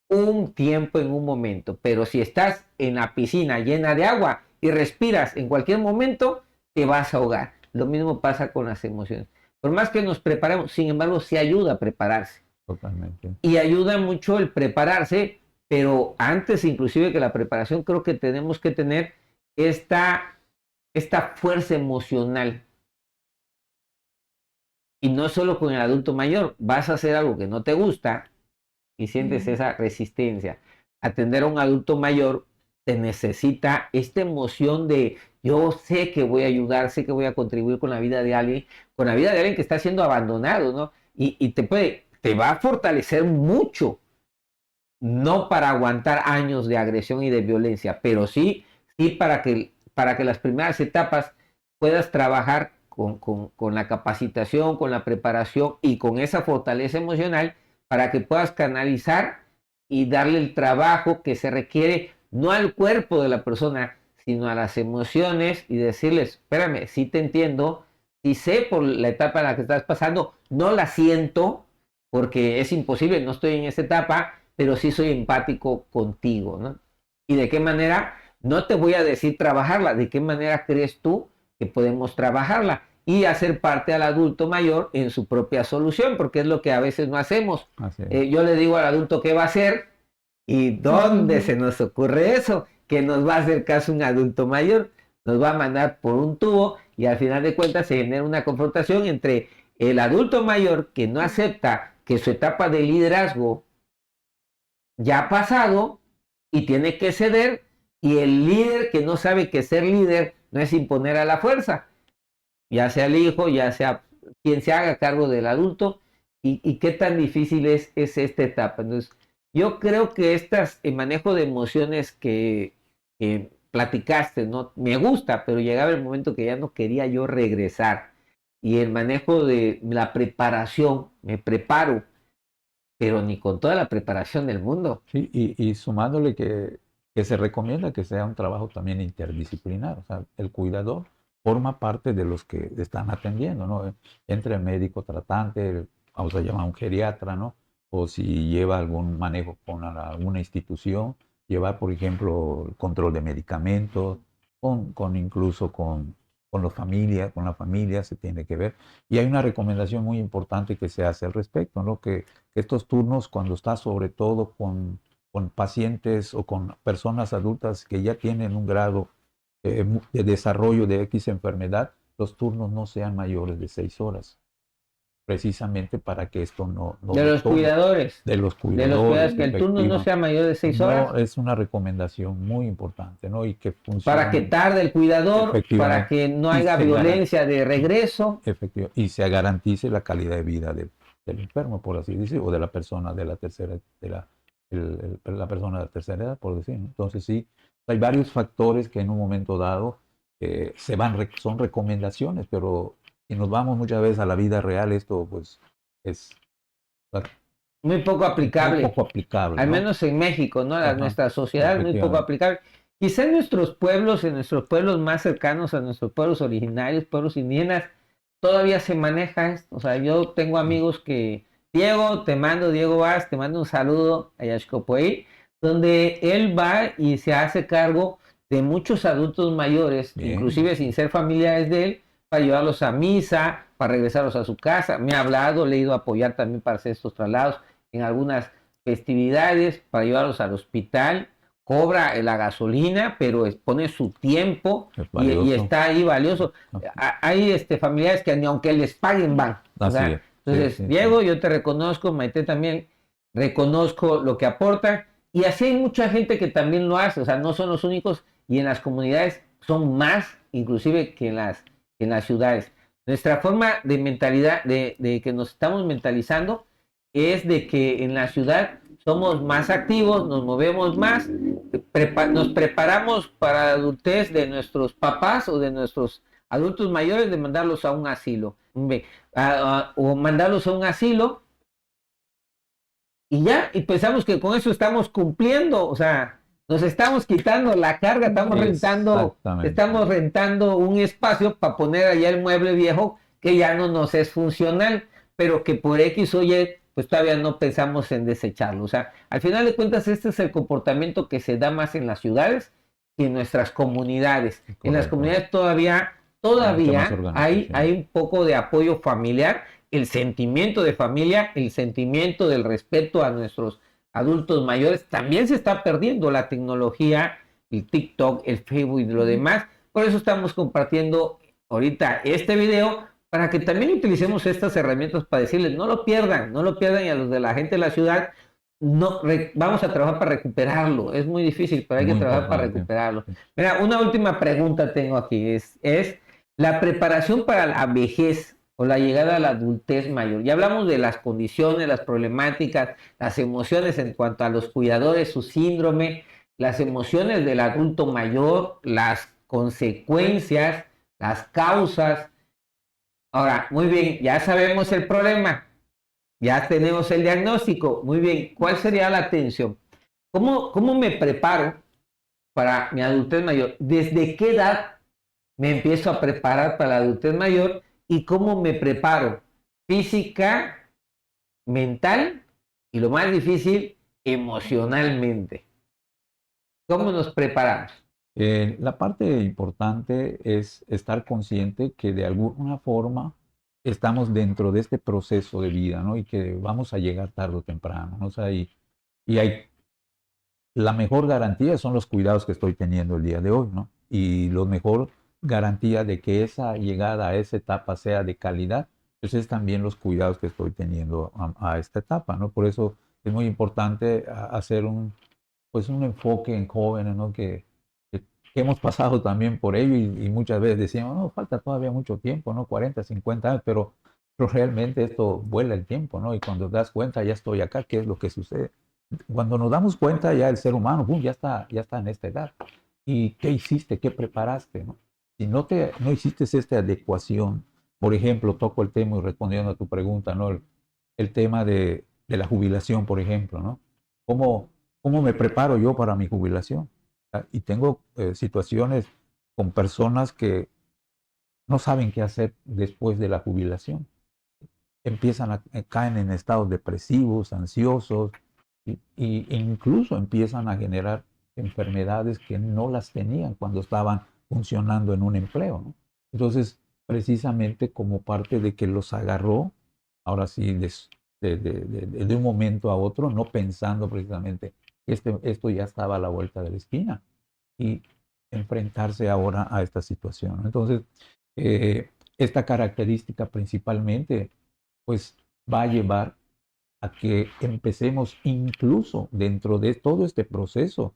un tiempo en un momento. Pero si estás en la piscina llena de agua y respiras en cualquier momento, te vas a ahogar. Lo mismo pasa con las emociones. Por más que nos preparemos, sin embargo, sí ayuda a prepararse. Totalmente. Y ayuda mucho el prepararse, pero antes inclusive que la preparación, creo que tenemos que tener esta fuerza emocional. Y no solo con el adulto mayor, vas a hacer algo que no te gusta y sientes esa resistencia. Atender a un adulto mayor te necesita esta emoción de yo sé que voy a ayudar, sé que voy a contribuir con la vida de alguien, con la vida de alguien que está siendo abandonado, ¿no? Y te va a fortalecer mucho, no para aguantar años de agresión y de violencia, pero sí para que las primeras etapas puedas trabajar con la capacitación, con la preparación y con esa fortaleza emocional para que puedas canalizar y darle el trabajo que se requiere, no al cuerpo de la persona, sino a las emociones y decirles, espérame, sí te entiendo, sí sé por la etapa en la que estás pasando, no la siento porque es imposible, no estoy en esa etapa, pero sí soy empático contigo, ¿no? ¿Y de qué manera? No te voy a decir trabajarla, ¿de qué manera crees tú que podemos trabajarla? Y hacer parte al adulto mayor en su propia solución, porque es lo que a veces no hacemos. Yo le digo al adulto qué va a hacer y ¿dónde se nos ocurre eso? Que nos va a hacer caso un adulto mayor, nos va a mandar por un tubo y al final de cuentas se genera una confrontación entre el adulto mayor que no acepta que su etapa de liderazgo ya ha pasado y tiene que ceder, y el líder que no sabe que ser líder no es imponer a la fuerza, ya sea el hijo, ya sea quien se haga cargo del adulto, y qué tan difícil es esta etapa. Entonces, yo creo que el manejo de emociones que platicaste, ¿no? Me gusta, pero llegaba el momento que ya no quería yo regresar. Y el manejo de la preparación, me preparo, pero ni con toda la preparación del mundo. Sí, y sumándole que se recomienda que sea un trabajo también interdisciplinar, o sea, el cuidador forma parte de los que están atendiendo, ¿no? Entre el médico tratante, vamos a llamar un geriatra, ¿no? O si lleva algún manejo con alguna institución, llevar, por ejemplo, el control de medicamentos, incluso con la familia se tiene que ver. Y hay una recomendación muy importante que se hace al respecto, ¿no? Que estos turnos, cuando está sobre todo con pacientes o con personas adultas que ya tienen un grado de desarrollo de X enfermedad, los turnos no sean mayores de 6 horas, precisamente para que esto no de los cuidadores. De los cuidadores, que el turno no sea mayor de 6 horas. No, es una recomendación muy importante, ¿no? Y que funcione. Para que tarde el cuidador, para que no haya violencia de regreso. Efectivamente. Y se garantice la calidad de vida del enfermo, por así decirlo, o de la persona de la tercera, la persona de la tercera edad, por decir, ¿no? Entonces sí, hay varios factores que en un momento dado son recomendaciones, pero si nos vamos muchas veces a la vida real, esto pues es muy poco aplicable. Muy poco aplicable, al ¿no? menos en México, ¿no? Nuestra sociedad es muy poco aplicable. Quizá en nuestros pueblos más cercanos a nuestros pueblos originarios, pueblos indígenas, todavía se maneja esto. O sea, yo tengo amigos que, Diego Vaz, te mando un saludo a Yaxcopoí, donde él va y se hace cargo de muchos adultos mayores, bien, inclusive sin ser familiares de él, para llevarlos a misa, para regresarlos a su casa. Me ha hablado, le he ido a apoyar también para hacer estos traslados en algunas festividades, para llevarlos al hospital. Cobra la gasolina, pero pone su tiempo y está ahí valioso. Hay familiares que ni aunque les paguen van. Entonces, sí, Diego, yo te reconozco, Maite también, reconozco lo que aporta, y así hay mucha gente que también lo hace. O sea, no son los únicos, y en las comunidades son más inclusive que en las ciudades. Nuestra forma de mentalidad, de que nos estamos mentalizando, es de que en la ciudad somos más activos, nos movemos más, nos preparamos para la adultez de nuestros papás o de nuestros adultos mayores de mandarlos a un asilo, o mandarlos a un asilo y ya, y pensamos que con eso estamos cumpliendo, o sea, nos estamos quitando la carga, Exactamente. estamos rentando un espacio para poner allá el mueble viejo que ya no nos es funcional, pero que por X o Y, pues todavía no pensamos en desecharlo. O sea, al final de cuentas, este es el comportamiento que se da más en las ciudades que en nuestras comunidades. En las Correcto. comunidades Mucha más hay organización. un poco de apoyo familiar, el sentimiento de familia, el sentimiento del respeto a nuestros adultos mayores. También se está perdiendo la tecnología, el TikTok, el Facebook y lo demás. Por eso estamos compartiendo ahorita este video para que también utilicemos estas herramientas para decirles, no lo pierdan, no lo pierdan, y a los de la gente de la ciudad, no, vamos a trabajar para recuperarlo. Es muy difícil, pero hay que Muy trabajar para importante. recuperarlo. Mira, una última pregunta tengo aquí, es la preparación para la vejez o la llegada a la adultez mayor. Ya hablamos de las condiciones, las problemáticas, las emociones en cuanto a los cuidadores, su síndrome, las emociones del adulto mayor, las consecuencias, las causas. Ahora, muy bien, ya sabemos el problema, ya tenemos el diagnóstico. Muy bien, ¿cuál sería la atención? ¿Cómo me preparo para mi adultez mayor? ¿Desde qué edad me empiezo a preparar para la adultez mayor? ¿Y cómo me preparo? Física, mental y lo más difícil, emocionalmente. ¿Cómo nos preparamos? La parte importante es estar consciente que de alguna forma estamos dentro de este proceso de vida, ¿no? Y que vamos a llegar tarde o temprano, ¿no? O sea, y hay, la mejor garantía son los cuidados que estoy teniendo el día de hoy, ¿no? Y la mejor garantía de que esa llegada a esa etapa sea de calidad, pues es también los cuidados que estoy teniendo a esta etapa, ¿no? Por eso es muy importante hacer pues un enfoque en jóvenes, ¿no? Que hemos pasado también por ello y muchas veces decíamos, no, falta todavía mucho tiempo, ¿no? 40, 50 años, pero realmente esto vuela el tiempo, ¿no? Y cuando te das cuenta, ya estoy acá, ¿qué es lo que sucede? Cuando nos damos cuenta, ya el ser humano, ¡pum!, ya está en esta edad. ¿Y qué hiciste? ¿Qué preparaste? ¿No? Si no hiciste esta adecuación, por ejemplo, toco el tema y respondiendo a tu pregunta, ¿no? El tema de la jubilación, por ejemplo, ¿no? ¿Cómo, cómo me preparo yo para mi jubilación? Y tengo situaciones con personas que no saben qué hacer después de la jubilación. Caen en estados depresivos, ansiosos, e incluso empiezan a generar enfermedades que no las tenían cuando estaban funcionando en un empleo, ¿no? Entonces, precisamente como parte de que los agarró, ahora sí, de un momento a otro, no pensando precisamente que esto ya estaba a la vuelta de la esquina y enfrentarse ahora a esta situación, ¿no? Entonces, esta característica principalmente, pues va a llevar a que empecemos incluso dentro de todo este proceso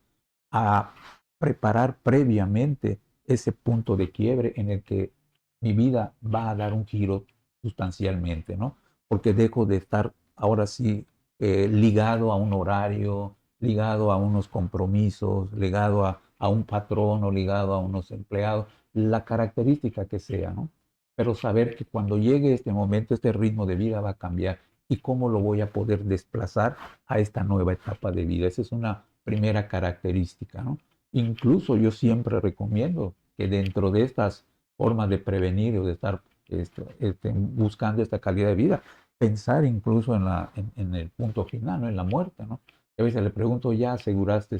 a preparar previamente ese punto de quiebre en el que mi vida va a dar un giro sustancialmente, ¿no? Porque dejo de estar ahora sí ligado a un horario, ligado a unos compromisos, ligado a un patrón o ligado a unos empleados, la característica que sea, ¿no? Pero saber que cuando llegue este momento, este ritmo de vida va a cambiar y cómo lo voy a poder desplazar a esta nueva etapa de vida. Esa es una primera característica, ¿no? Incluso yo siempre recomiendo que dentro de estas formas de prevenir o de estar buscando esta calidad de vida, pensar incluso en el punto final, ¿no? En la muerte, ¿no? A veces le pregunto, ¿ya aseguraste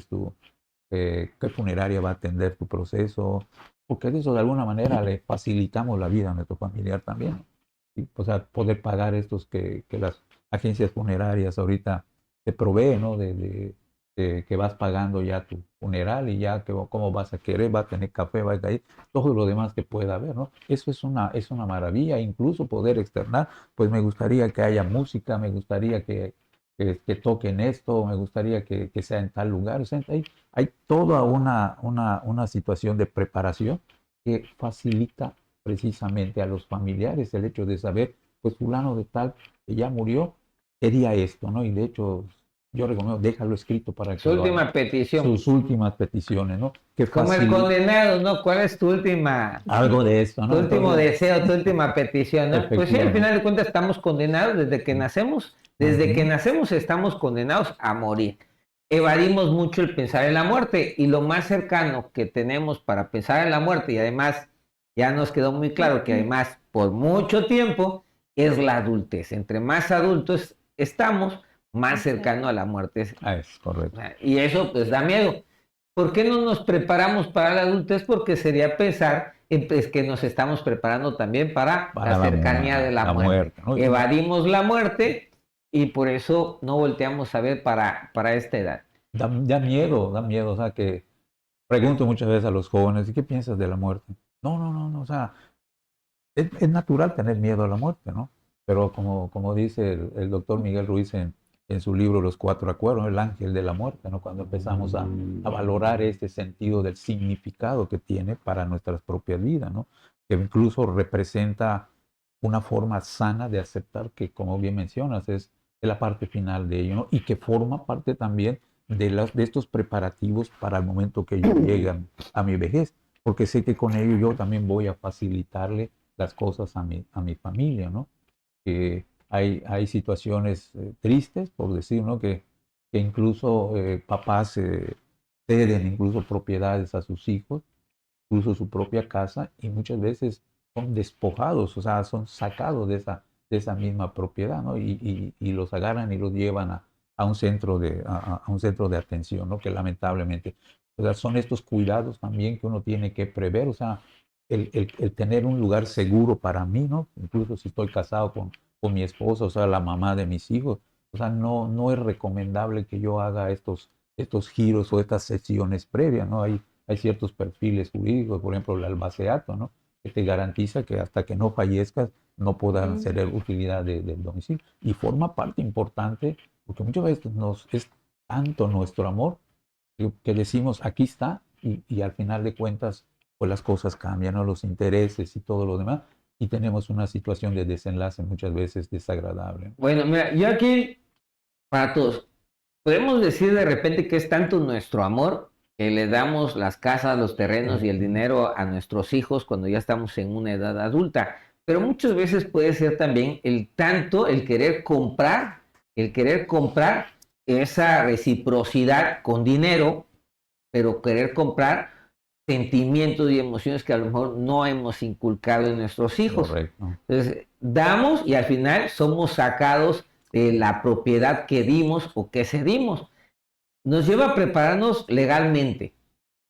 qué funeraria va a atender tu proceso? Porque eso de alguna manera le facilitamos la vida a nuestro familiar también, ¿no? Y, o sea, poder pagar estos que las agencias funerarias ahorita te proveen, ¿no? Que vas pagando ya tu funeral y ya que cómo vas a querer, va a tener café, va a ir, todo lo demás que pueda haber, ¿no? Eso es una maravilla, incluso poder externar, pues me gustaría que haya música, me gustaría que toquen esto, me gustaría que sea en tal lugar, o sea, hay toda una situación de preparación que facilita precisamente a los familiares el hecho de saber, pues fulano de tal que ya murió, quería esto, ¿no? Y de hecho yo recomiendo, déjalo escrito para que Su lo última haga. petición. Sus últimas peticiones, ¿no? Que Como el condenado, ¿no? ¿Cuál es tu última? algo de esto, Tu ¿no? último Entonces, deseo, tu última petición, ¿no? Pues sí, al efectivamente. final de cuentas estamos condenados desde que nacemos. Desde que nacemos estamos condenados a morir. Evadimos mucho el pensar en la muerte y lo más cercano que tenemos para pensar en la muerte, y además ya nos quedó muy claro que además por mucho tiempo es la adultez. Entre más adultos estamos, más cercano a la muerte. Es correcto. Y eso pues da miedo. ¿Por qué no nos preparamos para la adultez? Porque sería pensar en pues, que nos estamos preparando también para la cercanía de la muerte. ¿no? Evadimos la muerte y por eso no volteamos a ver para esta edad. Da miedo, o sea, que pregunto muchas veces a los jóvenes, ¿y qué piensas de la muerte? No, o sea, es natural tener miedo a la muerte, ¿no? Pero como dice el doctor Miguel Ruiz en su libro Los Cuatro Acuerdos, el ángel de la muerte, ¿no? Cuando empezamos a valorar este sentido del significado que tiene para nuestras propias vidas, ¿no? Que incluso representa una forma sana de aceptar que, como bien mencionas, es la parte final de ello, ¿no? Y que forma parte también de estos preparativos para el momento que ellos llegan a mi vejez, porque sé que con ello yo también voy a facilitarle las cosas a mi familia, ¿no? Que hay situaciones tristes, por decir, ¿no? Que incluso papás ceden incluso propiedades a sus hijos, incluso su propia casa, y muchas veces son despojados, o sea, son sacados de esa misma propiedad, ¿no? Y los agarran y los llevan a un centro a un centro de atención, ¿no? Que lamentablemente, o sea, son estos cuidados también que uno tiene que prever, o sea, el tener un lugar seguro para mí, ¿no? Incluso si estoy casado con mi esposa, o sea, la mamá de mis hijos, o sea, no es recomendable que yo haga estos giros o estas sesiones previas, ¿no? Hay ciertos perfiles jurídicos, por ejemplo, el albaceato, ¿no? Que te garantiza que hasta que no fallezcas no puedan ser utilidad del domicilio. Y forma parte importante, porque muchas veces es tanto nuestro amor que decimos, aquí está, y al final de cuentas, pues las cosas cambian, ¿no? Los intereses y todo lo demás, y tenemos una situación de desenlace muchas veces desagradable. Bueno, mira, yo aquí, para todos, podemos decir de repente que es tanto nuestro amor que le damos las casas, los terrenos y el dinero a nuestros hijos cuando ya estamos en una edad adulta. Pero muchas veces puede ser también el querer comprar esa reciprocidad con dinero, pero querer comprar sentimientos y emociones que a lo mejor no hemos inculcado en nuestros hijos. Correcto. Entonces, damos y al final somos sacados de la propiedad que dimos o que cedimos. Nos lleva a prepararnos legalmente,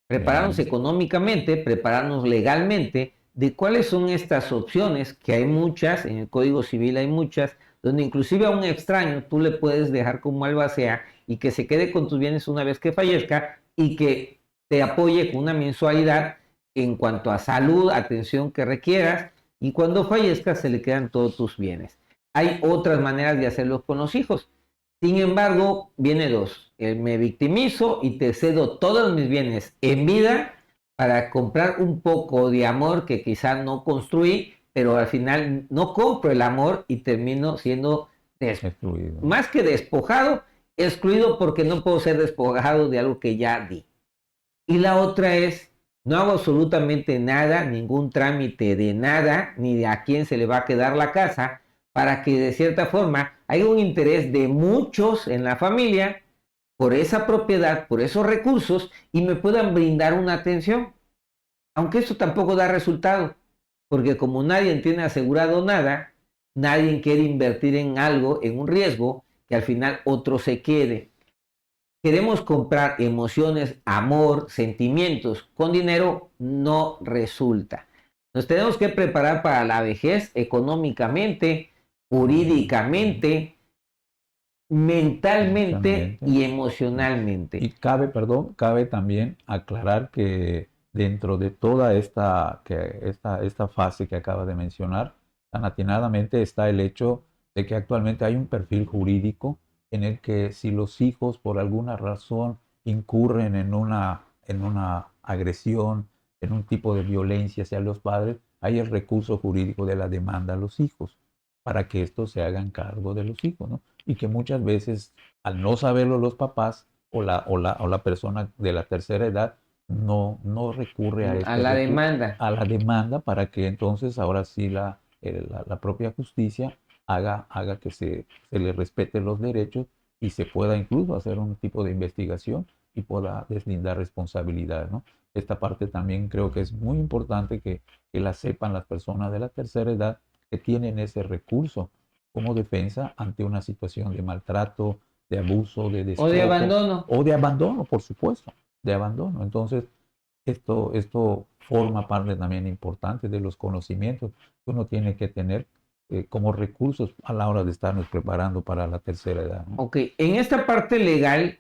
prepararnos económicamente, prepararnos legalmente de cuáles son estas opciones, que hay muchas, en el Código Civil hay muchas, donde inclusive a un extraño tú le puedes dejar como albacea y que se quede con tus bienes una vez que fallezca y que te apoye con una mensualidad en cuanto a salud, atención que requieras, y cuando fallezcas se le quedan todos tus bienes. Hay otras maneras de hacerlo con los hijos. Sin embargo, viene dos. Me victimizo y te cedo todos mis bienes en vida para comprar un poco de amor que quizá no construí, pero al final no compro el amor y termino siendo Excluido. más que despojado, excluido porque no puedo ser despojado de algo que ya di. Y la otra es, no hago absolutamente nada, ningún trámite de nada, ni de a quién se le va a quedar la casa, para que de cierta forma haya un interés de muchos en la familia por esa propiedad, por esos recursos, y me puedan brindar una atención. Aunque eso tampoco da resultado, porque como nadie tiene asegurado nada, nadie quiere invertir en algo, en un riesgo, que al final otro se quede. Queremos comprar emociones, amor, sentimientos con dinero, no resulta. Nos tenemos que preparar para la vejez económicamente, jurídicamente, mentalmente y emocionalmente. Y cabe también aclarar que dentro de toda esta fase que acaba de mencionar, tan atinadamente está el hecho de que actualmente hay un perfil jurídico en el que si los hijos por alguna razón incurren en una agresión, en un tipo de violencia hacia los padres, hay el recurso jurídico de la demanda a los hijos. para que estos se hagan cargo de los hijos, ¿no? Y que muchas veces, al no saberlo los papás o la persona de la tercera edad, no recurre a A la demanda. a la demanda para que entonces ahora sí la propia justicia haga que se le respeten los derechos y se pueda incluso hacer un tipo de investigación y pueda deslindar responsabilidad, ¿no? Esta parte también creo que es muy importante que la sepan las personas de la tercera edad que tienen ese recurso como defensa ante una situación de maltrato, de abuso, de O de destrozo abandono. o de abandono, por supuesto, de abandono. Entonces, esto forma parte también importante de los conocimientos que uno tiene que tener como recursos a la hora de estarnos preparando para la tercera edad, ¿no? Ok, en esta parte legal,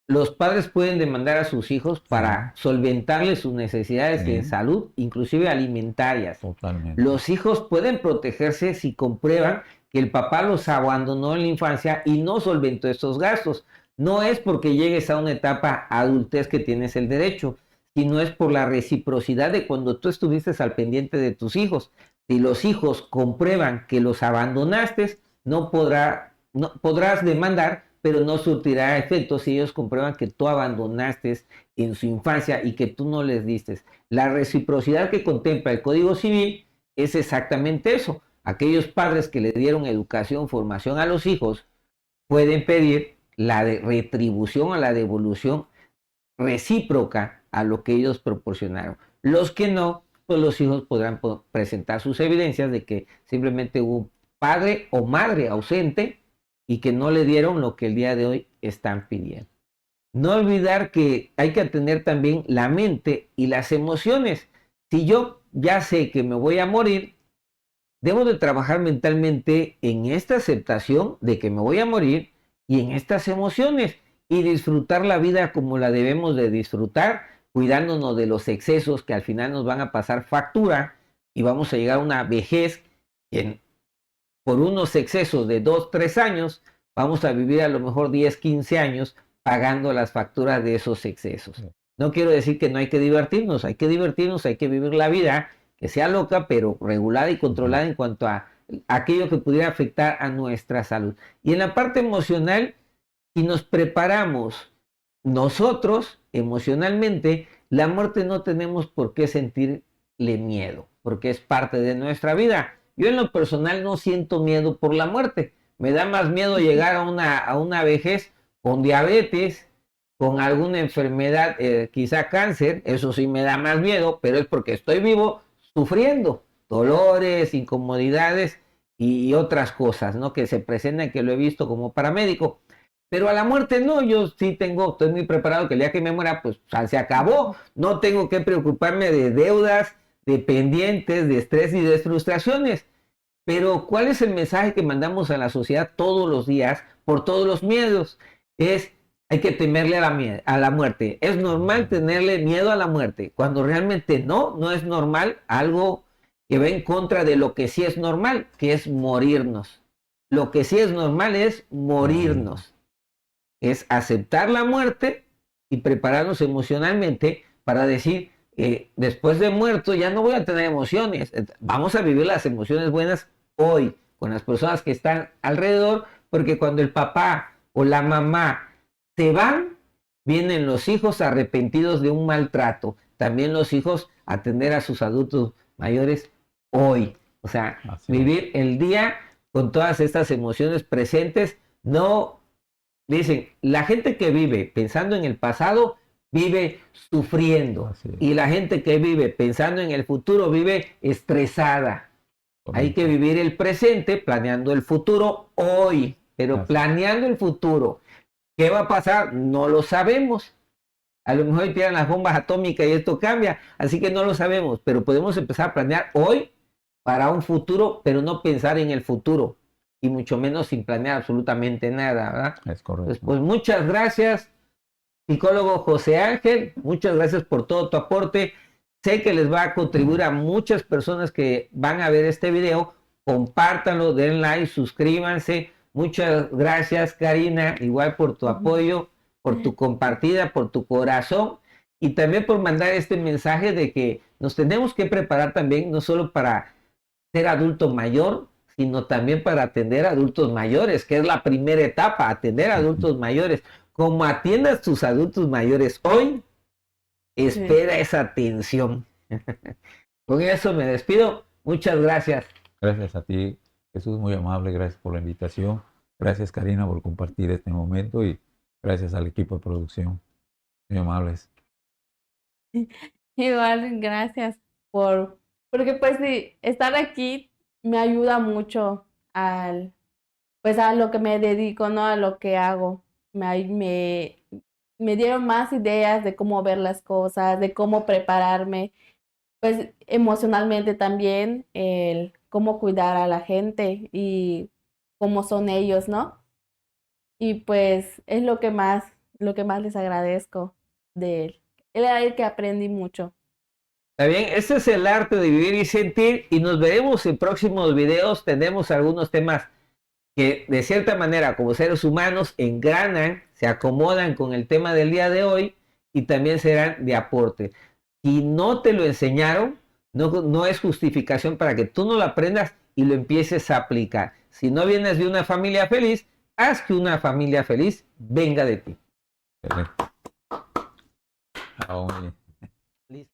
los padres pueden demandar a sus hijos para solventarles sus necesidades de Sí. salud, inclusive alimentarias. Totalmente. Los hijos pueden protegerse si comprueban que el papá los abandonó en la infancia y no solventó estos gastos. No es porque llegues a una etapa adultez que tienes el derecho, sino es por la reciprocidad de cuando tú estuviste al pendiente de tus hijos. Si los hijos comprueban que los abandonaste, no podrás demandar, pero no surtirá efecto si ellos comprueban que tú abandonaste en su infancia y que tú no les diste. La reciprocidad que contempla el Código Civil es exactamente eso. Aquellos padres que le dieron educación, formación a los hijos, pueden pedir la retribución o la devolución recíproca a lo que ellos proporcionaron. Los que no, pues los hijos podrán presentar sus evidencias de que simplemente hubo un padre o madre ausente y que no le dieron lo que el día de hoy están pidiendo. No olvidar que hay que atender también la mente y las emociones. Si yo ya sé que me voy a morir, debo de trabajar mentalmente en esta aceptación de que me voy a morir y en estas emociones y disfrutar la vida como la debemos de disfrutar, cuidándonos de los excesos que al final nos van a pasar factura y vamos a llegar a una vejez que por unos excesos de 2, 3 años, vamos a vivir a lo mejor 10, 15 años pagando las facturas de esos excesos. No quiero decir que no hay que divertirnos, hay que divertirnos, hay que vivir la vida, que sea loca, pero regulada y controlada en cuanto a aquello que pudiera afectar a nuestra salud. Y en la parte emocional, si nos preparamos nosotros emocionalmente, la muerte no tenemos por qué sentirle miedo, porque es parte de nuestra vida. Yo en lo personal no siento miedo por la muerte. Me da más miedo llegar a una vejez con diabetes, con alguna enfermedad, quizá cáncer. Eso sí me da más miedo, pero es porque estoy vivo sufriendo dolores, incomodidades y otras cosas, ¿no? Que se presentan, que lo he visto como paramédico. Pero a la muerte no, yo sí estoy muy preparado que el día que me muera, pues se acabó. No tengo que preocuparme de deudas, de pendientes, de estrés y de frustraciones. Pero ¿cuál es el mensaje que mandamos a la sociedad todos los días por todos los miedos? Hay que temerle a la muerte. Es normal tenerle miedo a la muerte, cuando realmente no es normal algo que va en contra de lo que sí es normal, que es morirnos. Lo que sí es normal es morirnos. Es aceptar la muerte y prepararnos emocionalmente para decir, después de muerto ya no voy a tener emociones. Vamos a vivir las emociones buenas hoy con las personas que están alrededor, porque cuando el papá o la mamá se van, vienen los hijos arrepentidos de un maltrato. También los hijos atender a sus adultos mayores hoy. O sea, vivir el día con todas estas emociones presentes. No, dicen, la gente que vive pensando en el pasado vive sufriendo. Y la gente que vive pensando en el futuro vive estresada. Hay que vivir el presente planeando el futuro hoy, pero planeando el futuro. ¿Qué va a pasar? No lo sabemos. A lo mejor tiran las bombas atómicas y esto cambia, así que no lo sabemos, pero podemos empezar a planear hoy para un futuro, pero no pensar en el futuro, y mucho menos sin planear absolutamente nada, ¿verdad? Es correcto. Pues muchas gracias, psicólogo José Ángel, muchas gracias por todo tu aporte. Sé que les va a contribuir a muchas personas que van a ver este video. Compártanlo, den like, suscríbanse. Muchas gracias, Karina, igual por tu apoyo, por tu compartida, por tu corazón y también por mandar este mensaje de que nos tenemos que preparar también, no solo para ser adulto mayor, sino también para atender a adultos mayores, que es la primera etapa, atender a adultos mayores. Como atiendas tus adultos mayores hoy, espera esa atención. Con eso me despido. Muchas gracias. Gracias a ti, Jesús, muy amable, gracias por la invitación. Gracias, Karina, por compartir este momento y gracias al equipo de producción. Muy amables. Igual, gracias porque pues sí, estar aquí me ayuda mucho pues a lo que me dedico, ¿no? A lo que hago. Me dieron más ideas de cómo ver las cosas, de cómo prepararme, pues emocionalmente también, el cómo cuidar a la gente y cómo son ellos, ¿no? Y pues es lo que más les agradezco de él. Él era el que aprendí mucho. Está bien, este es el arte de vivir y sentir y nos veremos en próximos videos. Tenemos algunos temas que de cierta manera como seres humanos engranan, se acomodan con el tema del día de hoy y también serán de aporte. Si no te lo enseñaron, no es justificación para que tú no lo aprendas y lo empieces a aplicar. Si no vienes de una familia feliz, haz que una familia feliz venga de ti. Perfecto. Ah, muy bien. Listo.